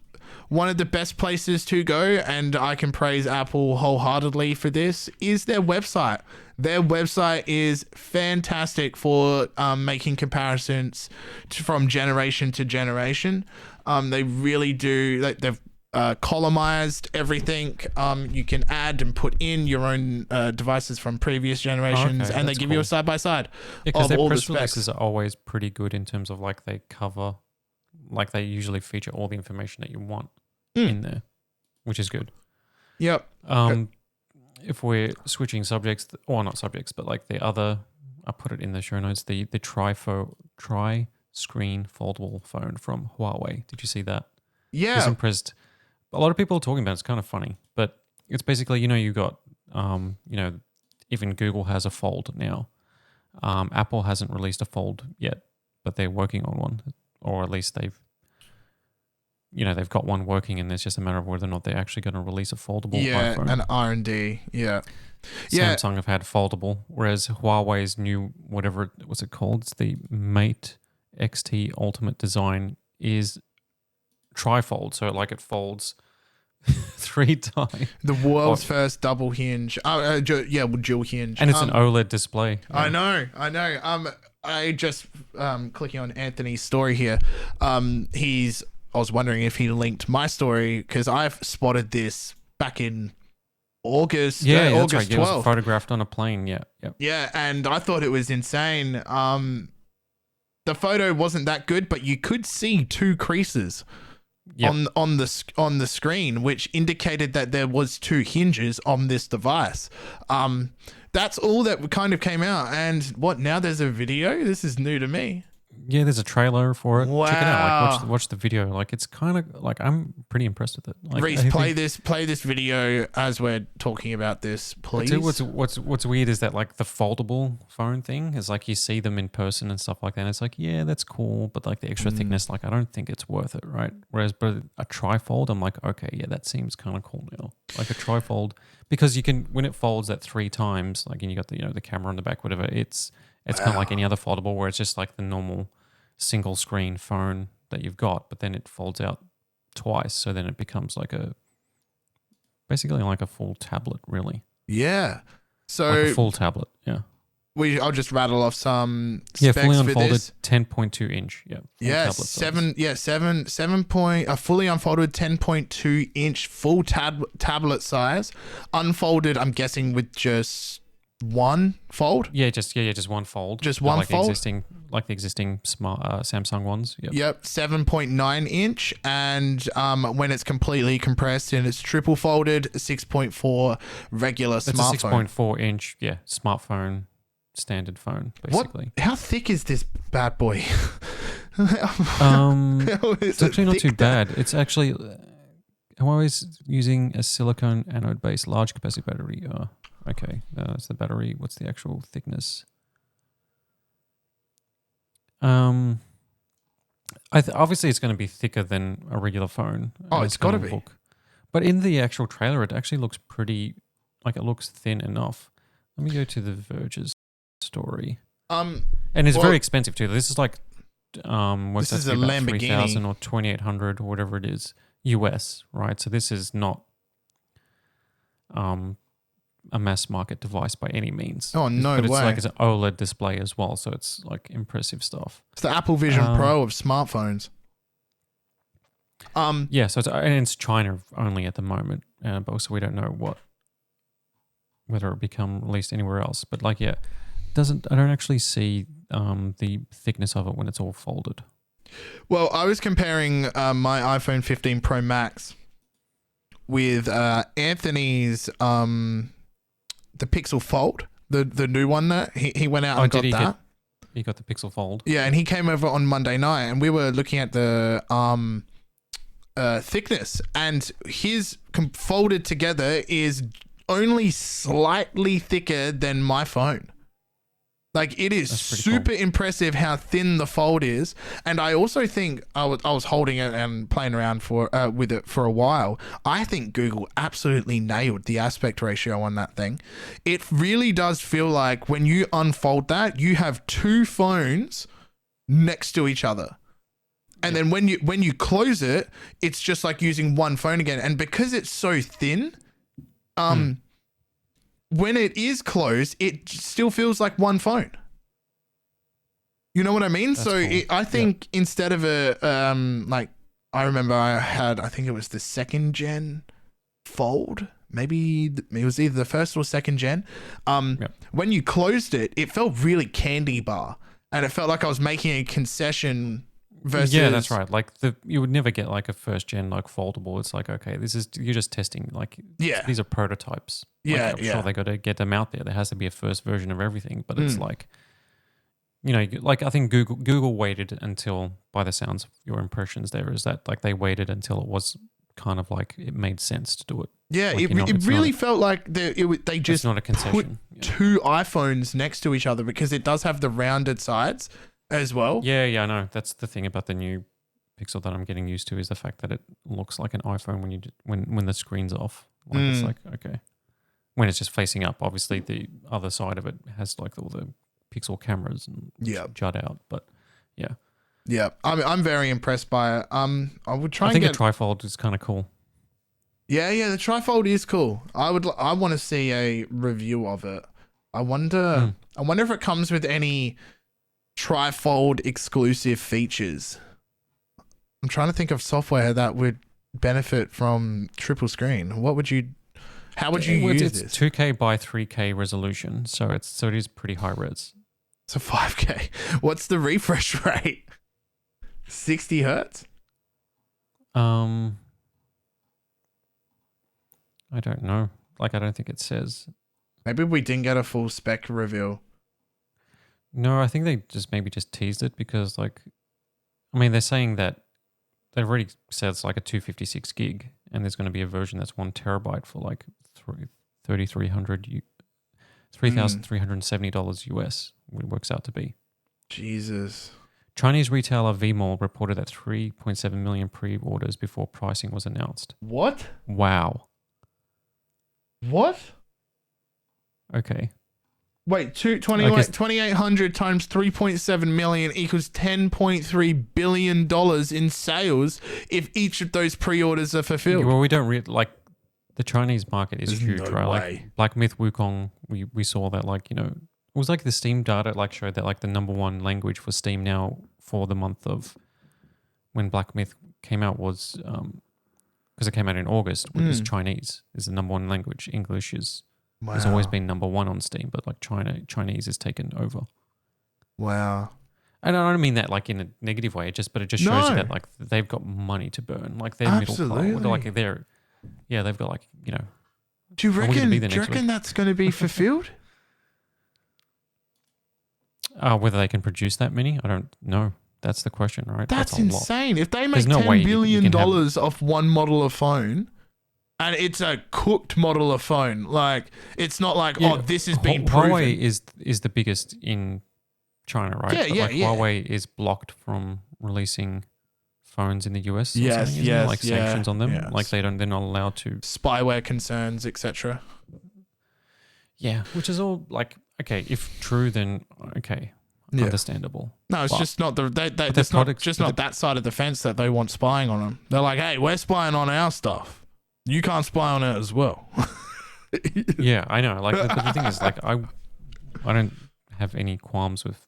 one of the best places to go, and I can praise Apple wholeheartedly for this, is their website. Their website is fantastic for making comparisons from generation to generation. They really do. They've columnized everything. You can add and put in your own devices from previous generations, and they give you a side-by-side of all the specs. Their press releases are always pretty good in terms of like they cover, like they usually feature all the information that you want in there, which is good. Yep. If we're switching subjects, or not subjects, but like the other, I put it in the show notes, the tri-screen foldable phone from Huawei. Did you see that? Yeah. I was impressed. A lot of people are talking about it. It's kind of funny, but it's basically, you got, even Google has a Fold now. Apple hasn't released a Fold yet, but they're working on one, or at least they've they've got one working, and there's just a matter of whether or not they're actually going to release a foldable iPhone. an R&D. Yeah. Samsung have had foldable, whereas Huawei's new what's it called? It's the Mate XT Ultimate design is trifold, so like it folds 3 times. The world's first double hinge. Dual hinge. And it's an OLED display. I know. I just clicking on Anthony's story here. I was wondering if he linked my story because I've spotted this back in August. That's August right. 12th. It was photographed on a plane. Yeah. Yeah, and I thought it was insane. The photo wasn't that good, but you could see 2 creases on the screen, which indicated that there was 2 hinges on this device. That's all that kind of came out. And now there's a video? This is new to me. Yeah, there's a trailer for it. Wow. Check it out. Like, watch the video. Like, it's kind of like I'm pretty impressed with it. Like, Reese, play this video as we're talking about this, please. What's weird is that like the foldable phone thing is like you see them in person and stuff like that. And it's like, yeah, that's cool, but like the extra thickness, like I don't think it's worth it, right? Whereas, but a trifold, I'm like, okay, yeah, that seems kind of cool now. Like a trifold, because you can when it folds that 3 times, like and you got the camera on the back, whatever. It's kind of like any other foldable where it's just like the normal single screen phone that you've got, but then it folds out twice. So then it becomes basically like a full tablet, really. Yeah. So like a full tablet. Yeah. I'll just rattle off some specs fully for unfolded, this. 10.2 inch. Yeah. A fully unfolded 10.2 inch full tablet size. Unfolded, I'm guessing with just one fold. Just one fold. Just one fold. The existing smart Samsung ones. Yep. 7.9 inch, and when it's completely compressed and it's triple folded, 6.4 regular That's smartphone. A 6.4 inch, smartphone, standard phone, basically. How thick is this bad boy? It's actually not too bad. It's actually Huawei's using a silicone anode based large capacity battery. Okay, that's the battery. What's the actual thickness? Obviously it's going to be thicker than a regular phone. Oh, it's got to be. But in the actual trailer, it actually looks pretty, like it looks thin enough. Let me go to the Verge's story. And it's very expensive too. This is like, this is a Lamborghini, 3,000 or 2,800 or whatever it is, US, right? So this is not, a mass market device by any means. Oh, no way. But it's an OLED display as well, so it's like impressive stuff. It's the Apple Vision Pro of smartphones. So it's China only at the moment, but also we don't know whether it become released anywhere else. But I don't actually see the thickness of it when it's all folded. Well, I was comparing my iPhone 15 Pro Max with Anthony's the Pixel Fold, the new one that he went out and got that. He got the Pixel Fold. Yeah, and he came over on Monday night, and we were looking at the thickness, and his folded together is only slightly thicker than my phone. Like, it is super impressive how thin the fold is. And I also think I was holding it and playing around with it for a while. I think Google absolutely nailed the aspect ratio on that thing. It really does feel like when you unfold that, you have 2 phones next to each other. And then when you close it, it's just like using one phone again. And because it's so thin, when it is closed, it still feels like one phone. You know what I mean? That's cool. I think instead of I remember I think it was the 2nd gen Fold. Maybe it was either the 1st or 2nd gen. When you closed it, it felt really candy bar, and it felt like I was making a concession. Versus, that's right. Like you would never get like a 1st gen like foldable. It's like, okay, you're just testing. Like, these are prototypes. I'm sure they got to get them out there. There has to be a first version of everything. But it's like, like I think Google waited until, by the sounds of your impressions, there is that like they waited until it was kind of like it made sense to do it. Yeah, like, it really felt like they just not a concession. Put 2 iPhones next to each other because it does have the rounded sides as well. Yeah, I know. That's the thing about the new Pixel that I'm getting used to is the fact that it looks like an iPhone when the screen's off. Like it's like, okay. When it's just facing up, obviously the other side of it has like all the Pixel cameras and jut out. But yeah. Yeah. I'm very impressed by it. I would try I and think get... a trifold is kind of cool. Yeah, the trifold is cool. I want to see a review of it. I wonder if it comes with any trifold exclusive features. I'm trying to think of software that would benefit from triple screen. How would you use it's this? 2K by 3K resolution, so it is pretty high res. It's a 5K. What's the refresh rate? 60 hertz? I don't know. Like, I don't think it says. Maybe we didn't get a full spec reveal. No, I think they just teased it because, like, I mean, they're saying that they've already said it's like a 256 gig, and there's going to be a version that's 1 terabyte for like $3,370 US. It works out to be. Jesus. Chinese retailer Vmall reported that 3.7 million pre-orders before pricing was announced. What? Wow. What? Okay. Wait, 2,800 times 3.7 million equals $10.3 billion in sales if each of those pre-orders are fulfilled. Well, we don't like the Chinese market is There's huge, no right? way. Like Black Myth Wukong, we saw that, like, you know, it was like the Steam data like showed that like the number one language for Steam now for the month of when Black Myth came out was because it came out in August, was Chinese is the number one language. English has always been number one on Steam, but like Chinese is taken over. Wow. And I don't mean that like in a negative way, but it just shows you that like they've got money to burn. Like they're middle class. Like they've got like, you know. Do you reckon that's going to be fulfilled? Whether they can produce that many, I don't know. That's the question, right? That's a insane. Lot. If they make $10 billion off one model of phone, and it's a cooked model of phone, like it's not like this has been proven. Huawei is the biggest in China, right? Huawei is blocked from releasing phones in the US. Yes, like sanctions on them, like they're not allowed to. Spyware concerns, etc. Yeah, which is all like okay. If true, then okay. Understandable. No, it's just not not that side of the fence that they want spying on them. They're like, hey, we're spying on our stuff. You can't spy on it as well. Yeah, I know. Like the thing is, like I don't have any qualms with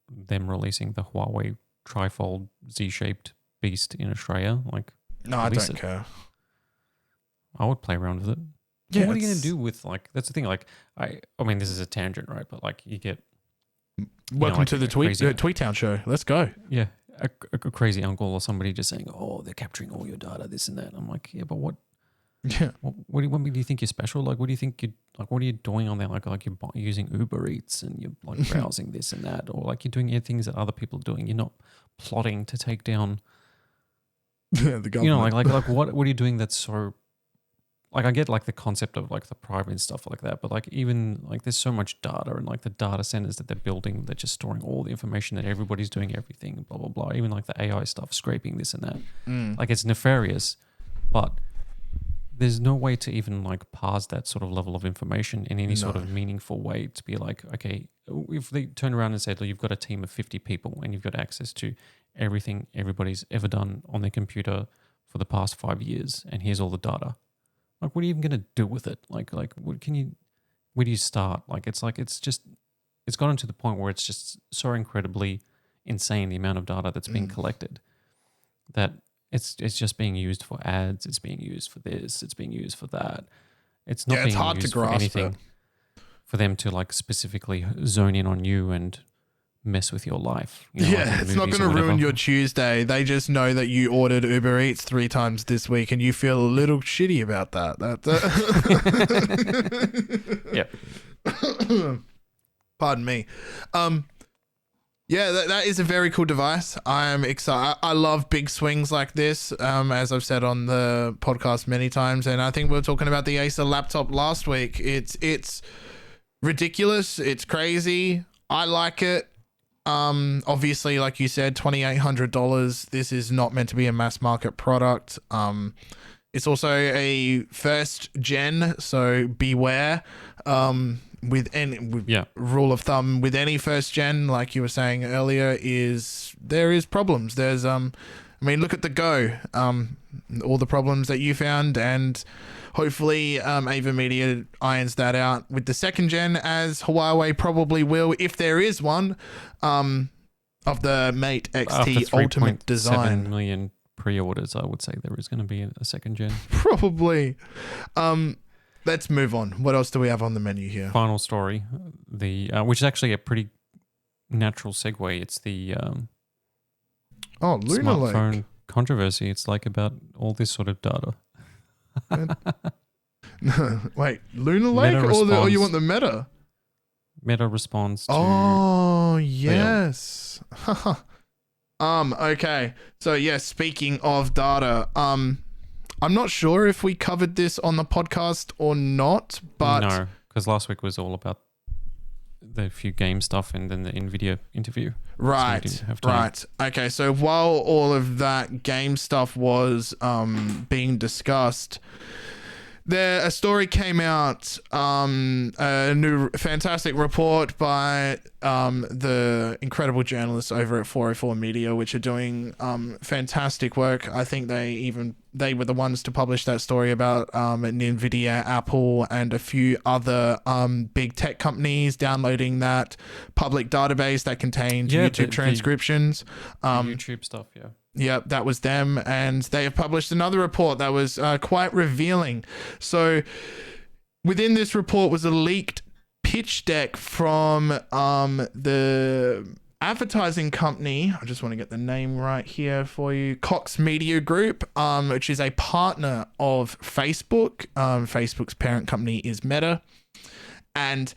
them releasing the Huawei trifold Z-shaped beast in Australia. Like, no, I don't care. I would play around with it. Yeah, what are you going to do with like? That's the thing. Like, I mean, this is a tangent, right? But like, you get. Welcome to the Tweet Town show. Let's go. Yeah, a crazy uncle or somebody just saying, "Oh, they're capturing all your data, this and that." I'm like, yeah, but what? Yeah. What do you think you're special? Like, what do you think you like? What are you doing on there? Like you're using Uber Eats and you're like browsing this and that, or like you're doing things that other people are doing. You're not plotting to take down. The government. You know, like what are you doing that's so? Like I get like the concept of like the private and stuff like that, but like even like there's so much data and like the data centers that they're building, they're just storing all the information that everybody's doing everything, blah, blah, blah. Even like the AI stuff, scraping this and that. Like it's nefarious, but there's no way to even like parse that sort of level of information in any sort of meaningful way to be like, okay, if they turn around and say, look, you've got a team of 50 people and you've got access to everything everybody's ever done on their computer for the past 5 years, and here's all the data. Like, what are you even going to do with it? Like, where do you start? Like, it's gotten to the point where it's just so incredibly insane, the amount of data that's being collected, that it's just being used for ads. It's being used for this. It's being used for that. It's not being hard used to grasp for anything for them to like specifically zone in on you and mess with your life. You know, like it's not going to ruin your Tuesday. They just know that you ordered Uber Eats 3 times this week and you feel a little shitty about that. Yeah. Pardon me. Yeah, that is a very cool device. I am excited. I love big swings like this, as I've said on the podcast many times. And I think we were talking about the Acer laptop last week. It's ridiculous. It's crazy. I like it. Obviously, like you said, $2,800. This is not meant to be a mass market product. It's also a first gen, so beware. Rule of thumb with any first gen, like you were saying earlier, is there is problems. There's look at the Go, all the problems that you found, and hopefully AverMedia irons that out with the second gen, as Huawei probably will, if there is one, of the Mate XT Ultimate design. 7 million pre-orders, I would say there is going to be a second gen. Probably. Let's move on. What else do we have on the menu here? Final story, which is actually a pretty natural segue. It's the Lunar smartphone Lake controversy. It's like about all this sort of data. Wait, Lunar Lake, or you want the Meta? Meta responds to. Oh yes. Okay. So yeah, speaking of data, I'm not sure if we covered this on the podcast or not, but no, because last week was all about the few game stuff and then the NVIDIA interview. Right, so have time. Right. Okay, so while all of that game stuff was being discussed, a story came out, a new fantastic report by the incredible journalists over at 404 Media, which are doing fantastic work. I think they were the ones to publish that story about NVIDIA, Apple, and a few other big tech companies downloading that public database that contained YouTube transcriptions. YouTube stuff, yeah. Yep, that was them, and they have published another report that was quite revealing. So within this report was a leaked pitch deck from the advertising company. I just want to get the name right here for you. Cox Media Group, which is a partner of Facebook. Facebook's parent company is Meta. And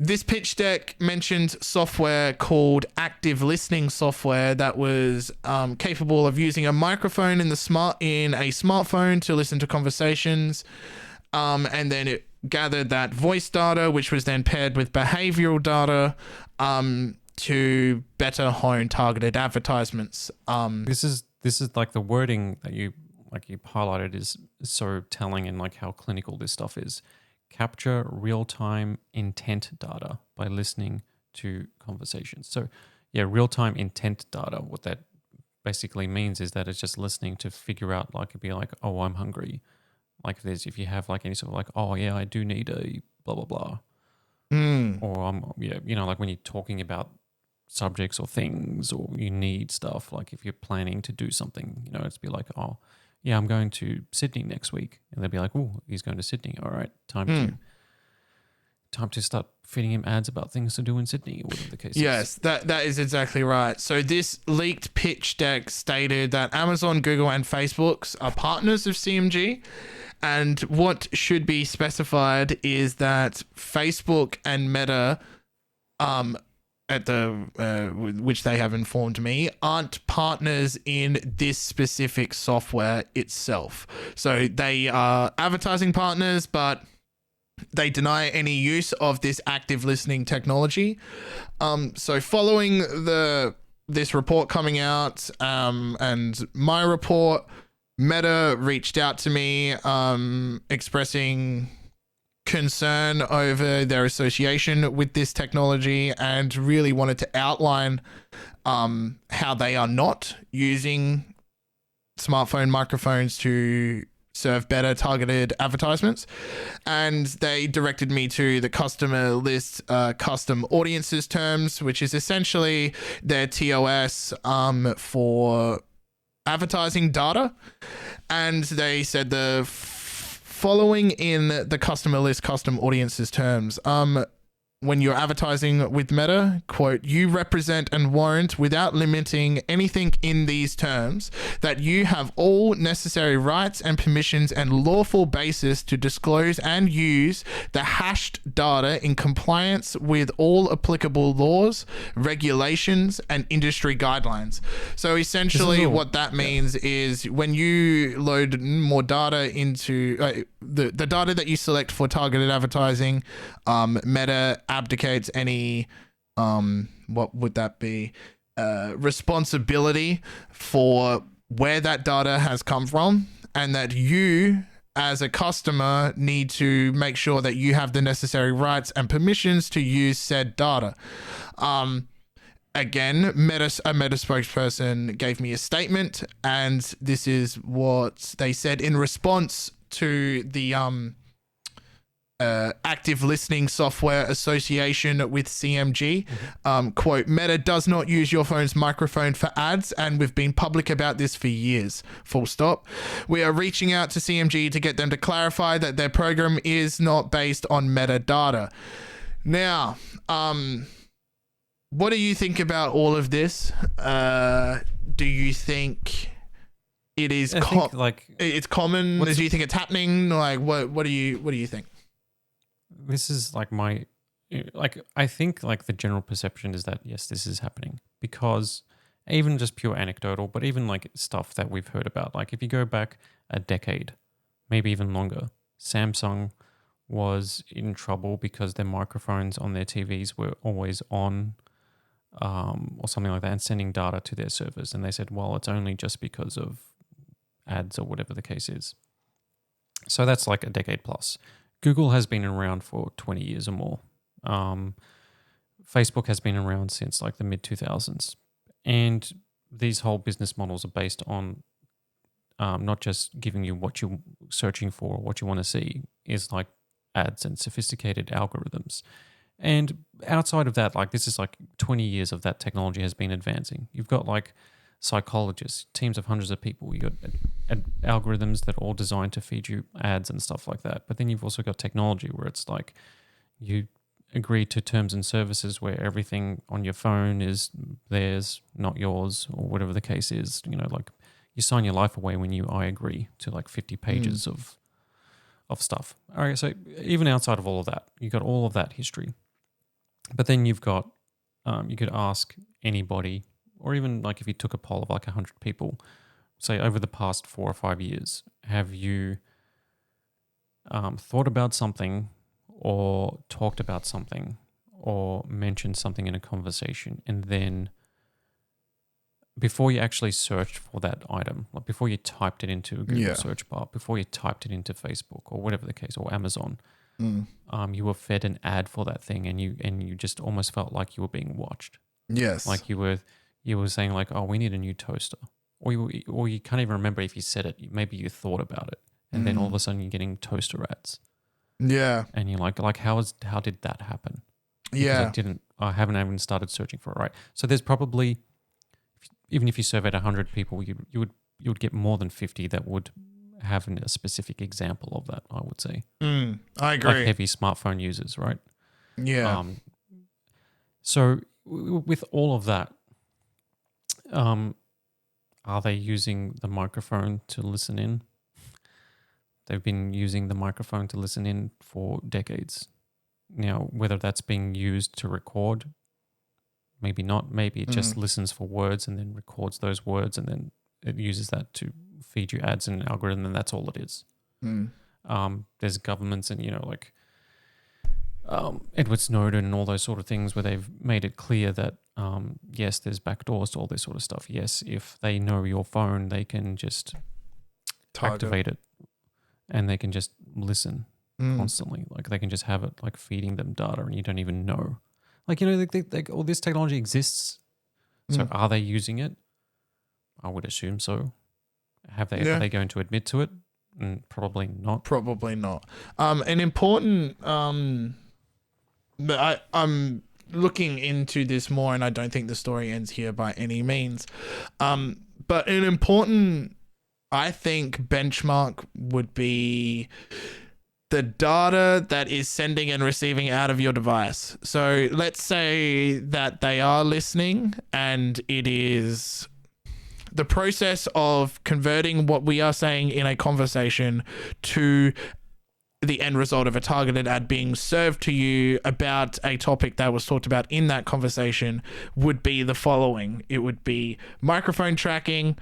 this pitch deck mentioned software called active listening software that was capable of using a microphone in a smartphone to listen to conversations, and then it gathered that voice data, which was then paired with behavioral data to better hone targeted advertisements. This is like the wording that you highlighted is so telling, and like how clinical this stuff is. Capture real-time intent data by listening to conversations. So yeah, real-time intent data, what that basically means is that it's just listening to figure out, like, it'd be like, oh, I'm hungry. Like if you have like any sort of like, oh yeah, I do need a blah, blah, blah. Or like when you're talking about subjects or things, or you need stuff, like if you're planning to do something, it's be like, oh, yeah, I'm going to Sydney next week. And they'll be like, oh, he's going to Sydney. All right, time to start feeding him ads about things to do in Sydney, or whatever the case is. Yes, that is exactly right. So this leaked pitch deck stated that Amazon, Google, and Facebook are partners of CMG. And what should be specified is that Facebook and Meta, which they have informed me, aren't partners in this specific software itself. So they are advertising partners, but they deny any use of this active listening technology. So following this report coming out, and my report, Meta reached out to me, expressing concern over their association with this technology, and really wanted to outline how they are not using smartphone microphones to serve better targeted advertisements. And they directed me to the customer list custom audiences terms, which is essentially their TOS for advertising data. And they said the following in the customer list custom audiences terms. When you're advertising with Meta, quote, you represent and warrant without limiting anything in these terms that you have all necessary rights and permissions and lawful basis to disclose and use the hashed data in compliance with all applicable laws, regulations, and industry guidelines. So essentially what that means is when you load more data into the data that you select for targeted advertising, Meta abdicates any what would that be? Responsibility for where that data has come from, and that you as a customer need to make sure that you have the necessary rights and permissions to use said data. Again, a Meta spokesperson gave me a statement, and this is what they said in response to the Active Listening Software Association with CMG. Quote, Meta does not use your phone's microphone for ads, and we've been public about this for years. Full stop. We are reaching out to CMG to get them to clarify that their program is not based on metadata. Now, what do you think about all of this? Do you think it is it's common? Do you think it's happening? Like, what do you think? This is like I think like the general perception is that yes, this is happening, because even just pure anecdotal, but even like stuff that we've heard about, like if you go back a decade, maybe even longer, Samsung was in trouble because their microphones on their TVs were always on, or something like that, and sending data to their servers. And they said, well, it's only just because of ads or whatever the case is. So that's like a decade plus. Google has been around for 20 years or more. Facebook has been around since like the mid 2000s. And these whole business models are based on not just giving you what you're searching for or what you want to see, is like ads and sophisticated algorithms. And outside of that, like this is like 20 years of that technology has been advancing. You've got like psychologists, teams of hundreds of people. You got algorithms that are all designed to feed you ads and stuff like that. But then you've also got technology where it's like you agree to terms and services where everything on your phone is theirs, not yours, or whatever the case is. You know, like you sign your life away when I agree to like 50 pages of stuff. All right, so even outside of all of that, you got all of that history. But then you've got, you could ask anybody, or even like if you took a poll of like 100 people, say over the past 4 or 5 years, have you thought about something or talked about something or mentioned something in a conversation, and then before you actually searched for that item, like before you typed it into a Google search bar, before you typed it into Facebook or whatever the case, or Amazon, you were fed an ad for that thing, and you just almost felt like you were being watched. Yes. Like you were saying like, oh, we need a new toaster. Or you can't even remember if you said it. Maybe you thought about it. And then all of a sudden you're getting toaster ads. Yeah. And you're like how did that happen? Because Yeah. I haven't even started searching for it, right? So there's probably, even if you surveyed 100 people, you would get more than 50 that would have a specific example of that, I would say. I agree. Like heavy smartphone users, right? Yeah. So with all of that, are they using the microphone to listen in? They've been using the microphone to listen in for decades. Now, whether that's being used to record, maybe not. Maybe it just listens for words and then records those words, and then it uses that to feed you ads and an algorithm, and that's all it is. There's governments and, like Edward Snowden and all those sort of things where they've made it clear that, yes, there's backdoors to all this sort of stuff. Yes, if they know your phone, they can just activate it, and they can just listen constantly. Like they can just have it like feeding them data, and you don't even know. Like, all this technology exists. So are they using it? I would assume so. Are they going to admit to it? Probably not. Probably not. An important I'm looking into this more, and I don't think the story ends here by any means. But an important, I think, benchmark would be the data that is sending and receiving out of your device. So let's say that they are listening, and it is the process of converting what we are saying in a conversation to the end result of a targeted ad being served to you about a topic that was talked about in that conversation would be the following. It would be microphone tracking,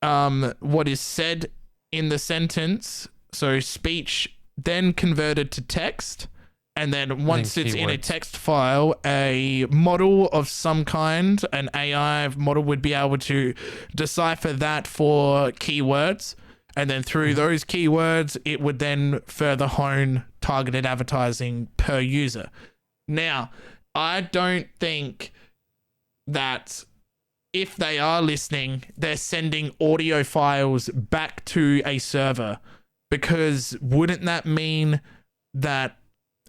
what is said in the sentence, so speech then converted to text, And then once it's in a keywords. text file, a model of some kind, an AI model, would be able to decipher that for keywords. And then through those keywords, it would then further hone targeted advertising per user. Now, I don't think that if they are listening, they're sending audio files back to a server, because wouldn't that mean that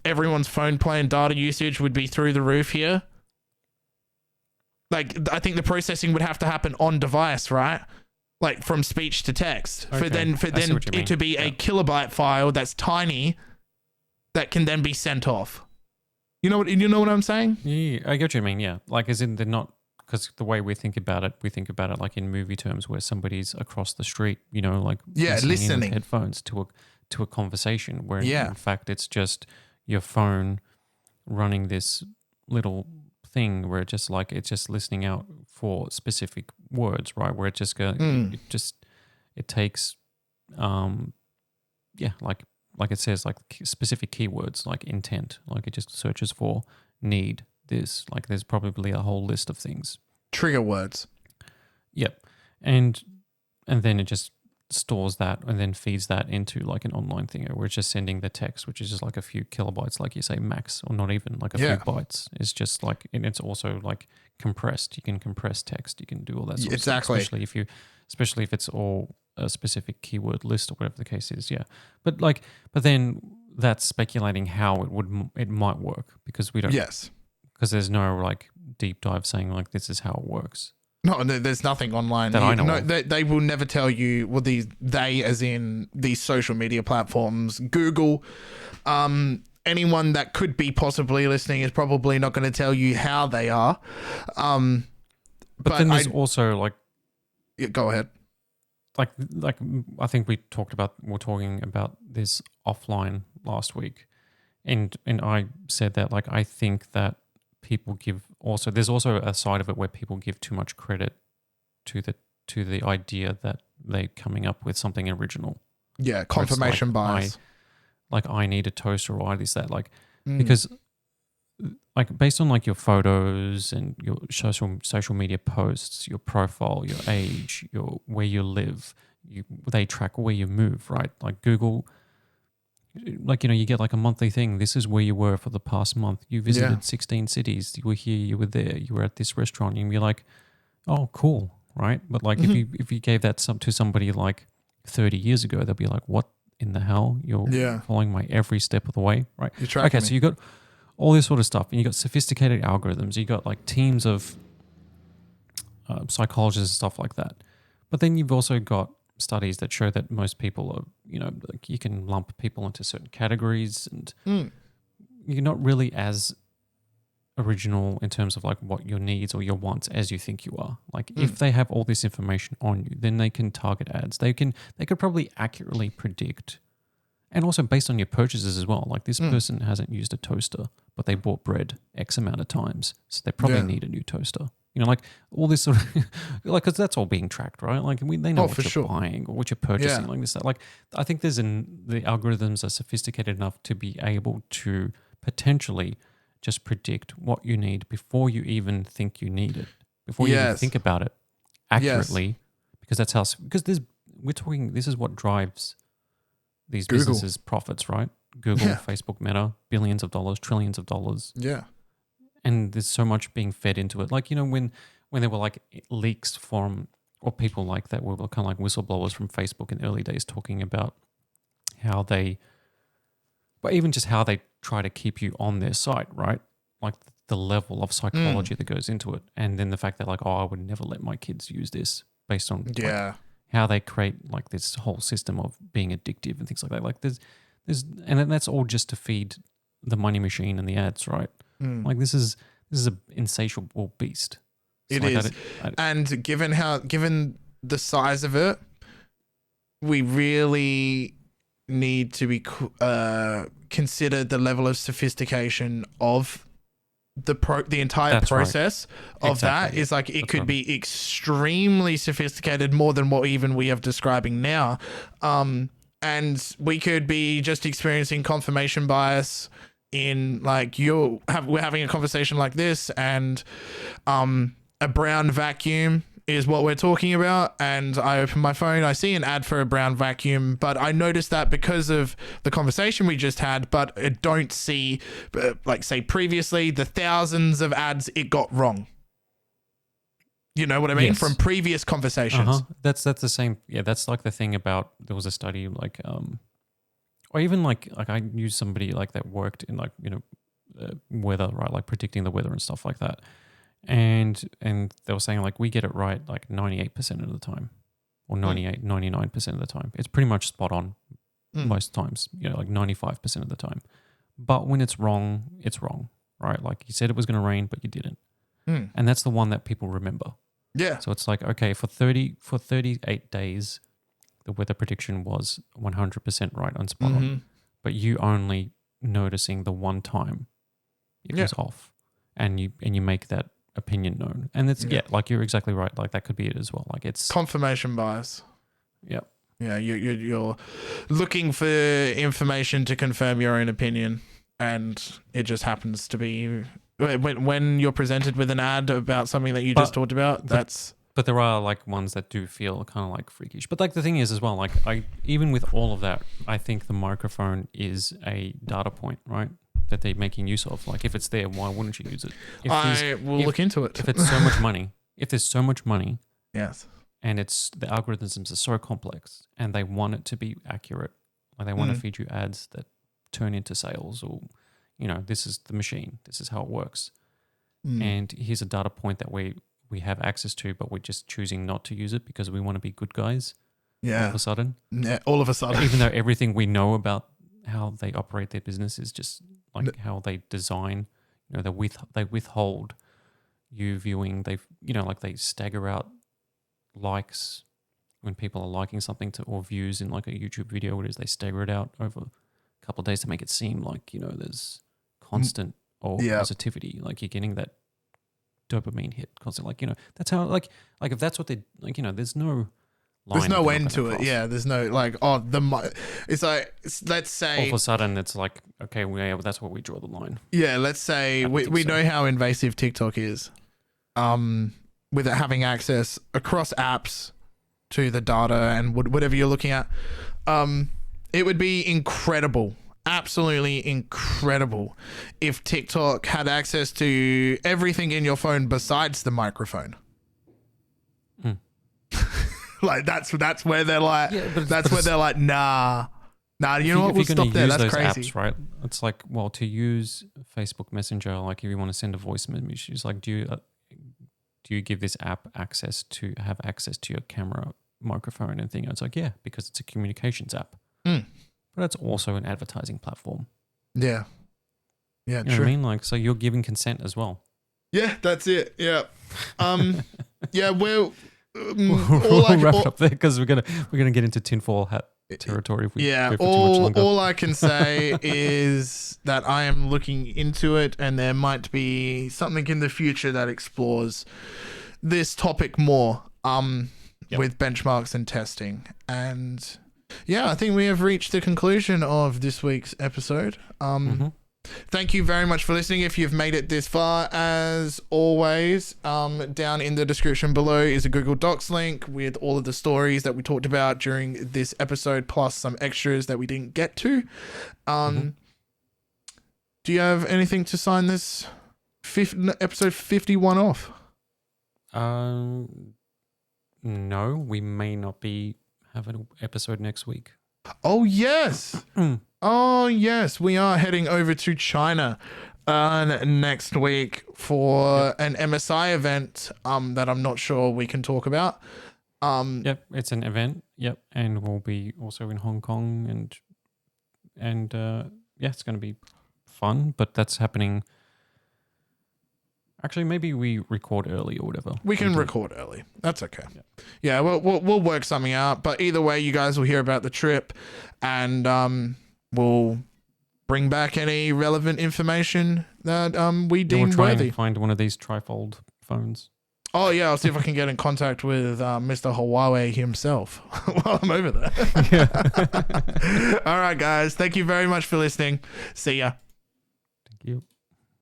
everyone's phone play and data usage would be through the roof here? Like, I think the processing would have to happen on device, right? Like from speech to text, for then it to be a kilobyte file that's tiny that can then be sent off. You know what I'm saying? Yeah, I get what you mean. Yeah, like as in they're not, because the way we think about it like in movie terms, where somebody's across the street, like listening in headphones to a conversation, where Yeah. in fact it's just your phone running this little thing where it's just listening out for specific words, right? Where it just goes, it takes, like it says, like specific keywords, like intent, like it just searches for need this, like there's probably a whole list of things. Trigger words. Yep. And then it just stores that and then feeds that into like an online thing where it's just sending the text, which is just like a few kilobytes, like you say, max, or not even like a few bytes. It's just like, and it's also like compressed. You can compress text. You can do all that sort of stuff, especially if it's all a specific keyword list or whatever the case is. Yeah. But then that's speculating how it might work, because we don't. Yes. Because there's no like deep dive saying like this is how it works. No, there's nothing online that I know of. They will never tell you. Well, they as in these social media platforms, Google, anyone that could be possibly listening is probably not going to tell you how they are. But then there's also like, yeah, go ahead. Like I think we're talking about this offline last week, and I said that like I think that there's also a side of it where people give too much credit to the idea that they're coming up with something original. Yeah, confirmation bias. I need a toaster, or I this that, like because like based on like your photos and your social media posts, your profile, your age, where you live, they track where you move, right? Like Google, like, you get like a monthly thing. This is where you were for the past month. You visited 16 cities. You were here, you were there, you were at this restaurant. And you're like, oh, cool, right? But like if you gave that to somebody like 30 years ago, they'll be like, what in the hell? You're following my every step of the way, right? You're tracking me. So you got all this sort of stuff, and you got sophisticated algorithms. You got like teams of psychologists and stuff like that. But then you've also got studies that show that most people are, like you can lump people into certain categories, and you're not really as original in terms of like what your needs or your wants as you think you are. Like if they have all this information on you, then they can target ads. They could probably accurately predict, and also based on your purchases as well. Like this person hasn't used a toaster, but they bought bread X amount of times, so they probably need a new toaster. Like all this sort of, like, because that's all being tracked, right? Like they know what you're buying or what you're purchasing, like this, that. Like I think the algorithms are sophisticated enough to be able to potentially just predict what you need before you even think you need it, before you even think about it accurately, because that's how. Because this is what drives these businesses' profits, right? Google, Facebook, Meta, billions of dollars, trillions of dollars. Yeah. And there's so much being fed into it. Like, when there were like leaks from, or people like that were kind of like whistleblowers from Facebook in the early days talking about how but even just how they try to keep you on their site, right? Like the level of psychology that goes into it. And then the fact that like, I would never let my kids use this, based on like, how they create like this whole system of being addictive and things like that. Like there's, and then that's all just to feed the money machine and the ads, right? Like this is an insatiable beast. It is. And given the size of it, we really need to be consider the level of sophistication of the entire process of that is like it could be extremely sophisticated, more than what even we are describing now. And we could be just experiencing confirmation bias in like we're having a conversation like this, and a brown vacuum is what we're talking about, and I open my phone, I see an ad for a brown vacuum, but I noticed that because of the conversation we just had, but I don't see, like say previously, the thousands of ads it got wrong. You know what I mean? Yes. From previous conversations. That's the same. Yeah, that's like the thing about, there was a study like, or even like I knew somebody like that worked in like, weather, right? Like predicting the weather and stuff like that. And they were saying like we get it right like 98% of the time, or 99% of the time. It's pretty much spot on most times, like 95% of the time. But when it's wrong, right? Like you said it was going to rain, but you didn't. And that's the one that people remember. Yeah. So it's like, okay, for 38 days, the weather prediction was 100% right on spot on. But you only noticing the one time it was off, and you make that opinion known. And it's like you're exactly right. Like that could be it as well. Like it's confirmation bias. Yeah. Yeah, you're looking for information to confirm your own opinion, and it just happens to be when you're presented with an ad about something that you just talked about. But there are like ones that do feel kind of like freakish. But like the thing is as well, like even with all of that, I think the microphone is a data point, right? That they're making use of. Like if it's there, why wouldn't you use it? We'll look into it. If it's so much money, if there's so much money, yes, and it's the algorithms are so complex, and they want it to be accurate, like they want to feed you ads that turn into sales, or this is the machine, this is how it works, and here's a data point that we have access to, but we're just choosing not to use it because we want to be good guys. Yeah, all of a sudden, even though everything we know about how they operate their business is just like how they design, they withhold you viewing, they stagger out likes when people are liking something or views in like a YouTube video, what it is, they stagger it out over a couple of days to make it seem like, there's constant positivity, like you're getting that dopamine hit constantly, that's how like if that's what they like, there's no end to it. Yeah, there's no like, it's like, let's say all of a sudden it's like, okay, that's where we draw the line. Yeah, let's say we know how invasive TikTok is, with it having access across apps to the data and whatever you're looking at. It would be incredible, absolutely incredible, if TikTok had access to everything in your phone besides the microphone. Like that's where they're like, nah, you know what, we'll stop there. That's crazy, apps, right? It's like, well, to use Facebook Messenger, like if you want to send a voice message, it's like, do you give this app access to your camera, microphone, and thing? And it's like, yeah, because it's a communications app, but it's also an advertising platform. Yeah, you know true. What I mean, like, so you're giving consent as well. Yeah, that's it. Yeah, yeah. Well. We'll wrap it up there because we're gonna get into tinfoil hat territory if we go for too much longer. All I can say is that I am looking into it, and there might be something in the future that explores this topic more, with benchmarks and testing. And yeah, I think we have reached the conclusion of this week's episode. Thank you very much for listening. If you've made it this far, as always, down in the description below is a Google Docs link with all of the stories that we talked about during this episode, plus some extras that we didn't get to. Do you have anything to sign this episode 51 off? No, we may not be having an episode next week. Oh, yes. Oh, yes. We are heading over to China next week for an MSI event that I'm not sure we can talk about. Yep, it's an event. Yep, and we'll be also in Hong Kong, and yeah, it's going to be fun, but that's happening. Actually, maybe we record early or whatever. We can record early. That's okay. Yeah, we'll work something out. But either way, you guys will hear about the trip, and we'll bring back any relevant information that we deem we'll try worthy. And find one of these trifold phones. Oh yeah, I'll see if I can get in contact with Mr. Huawei himself while I'm over there. All right, guys. Thank you very much for listening. See ya. Yep.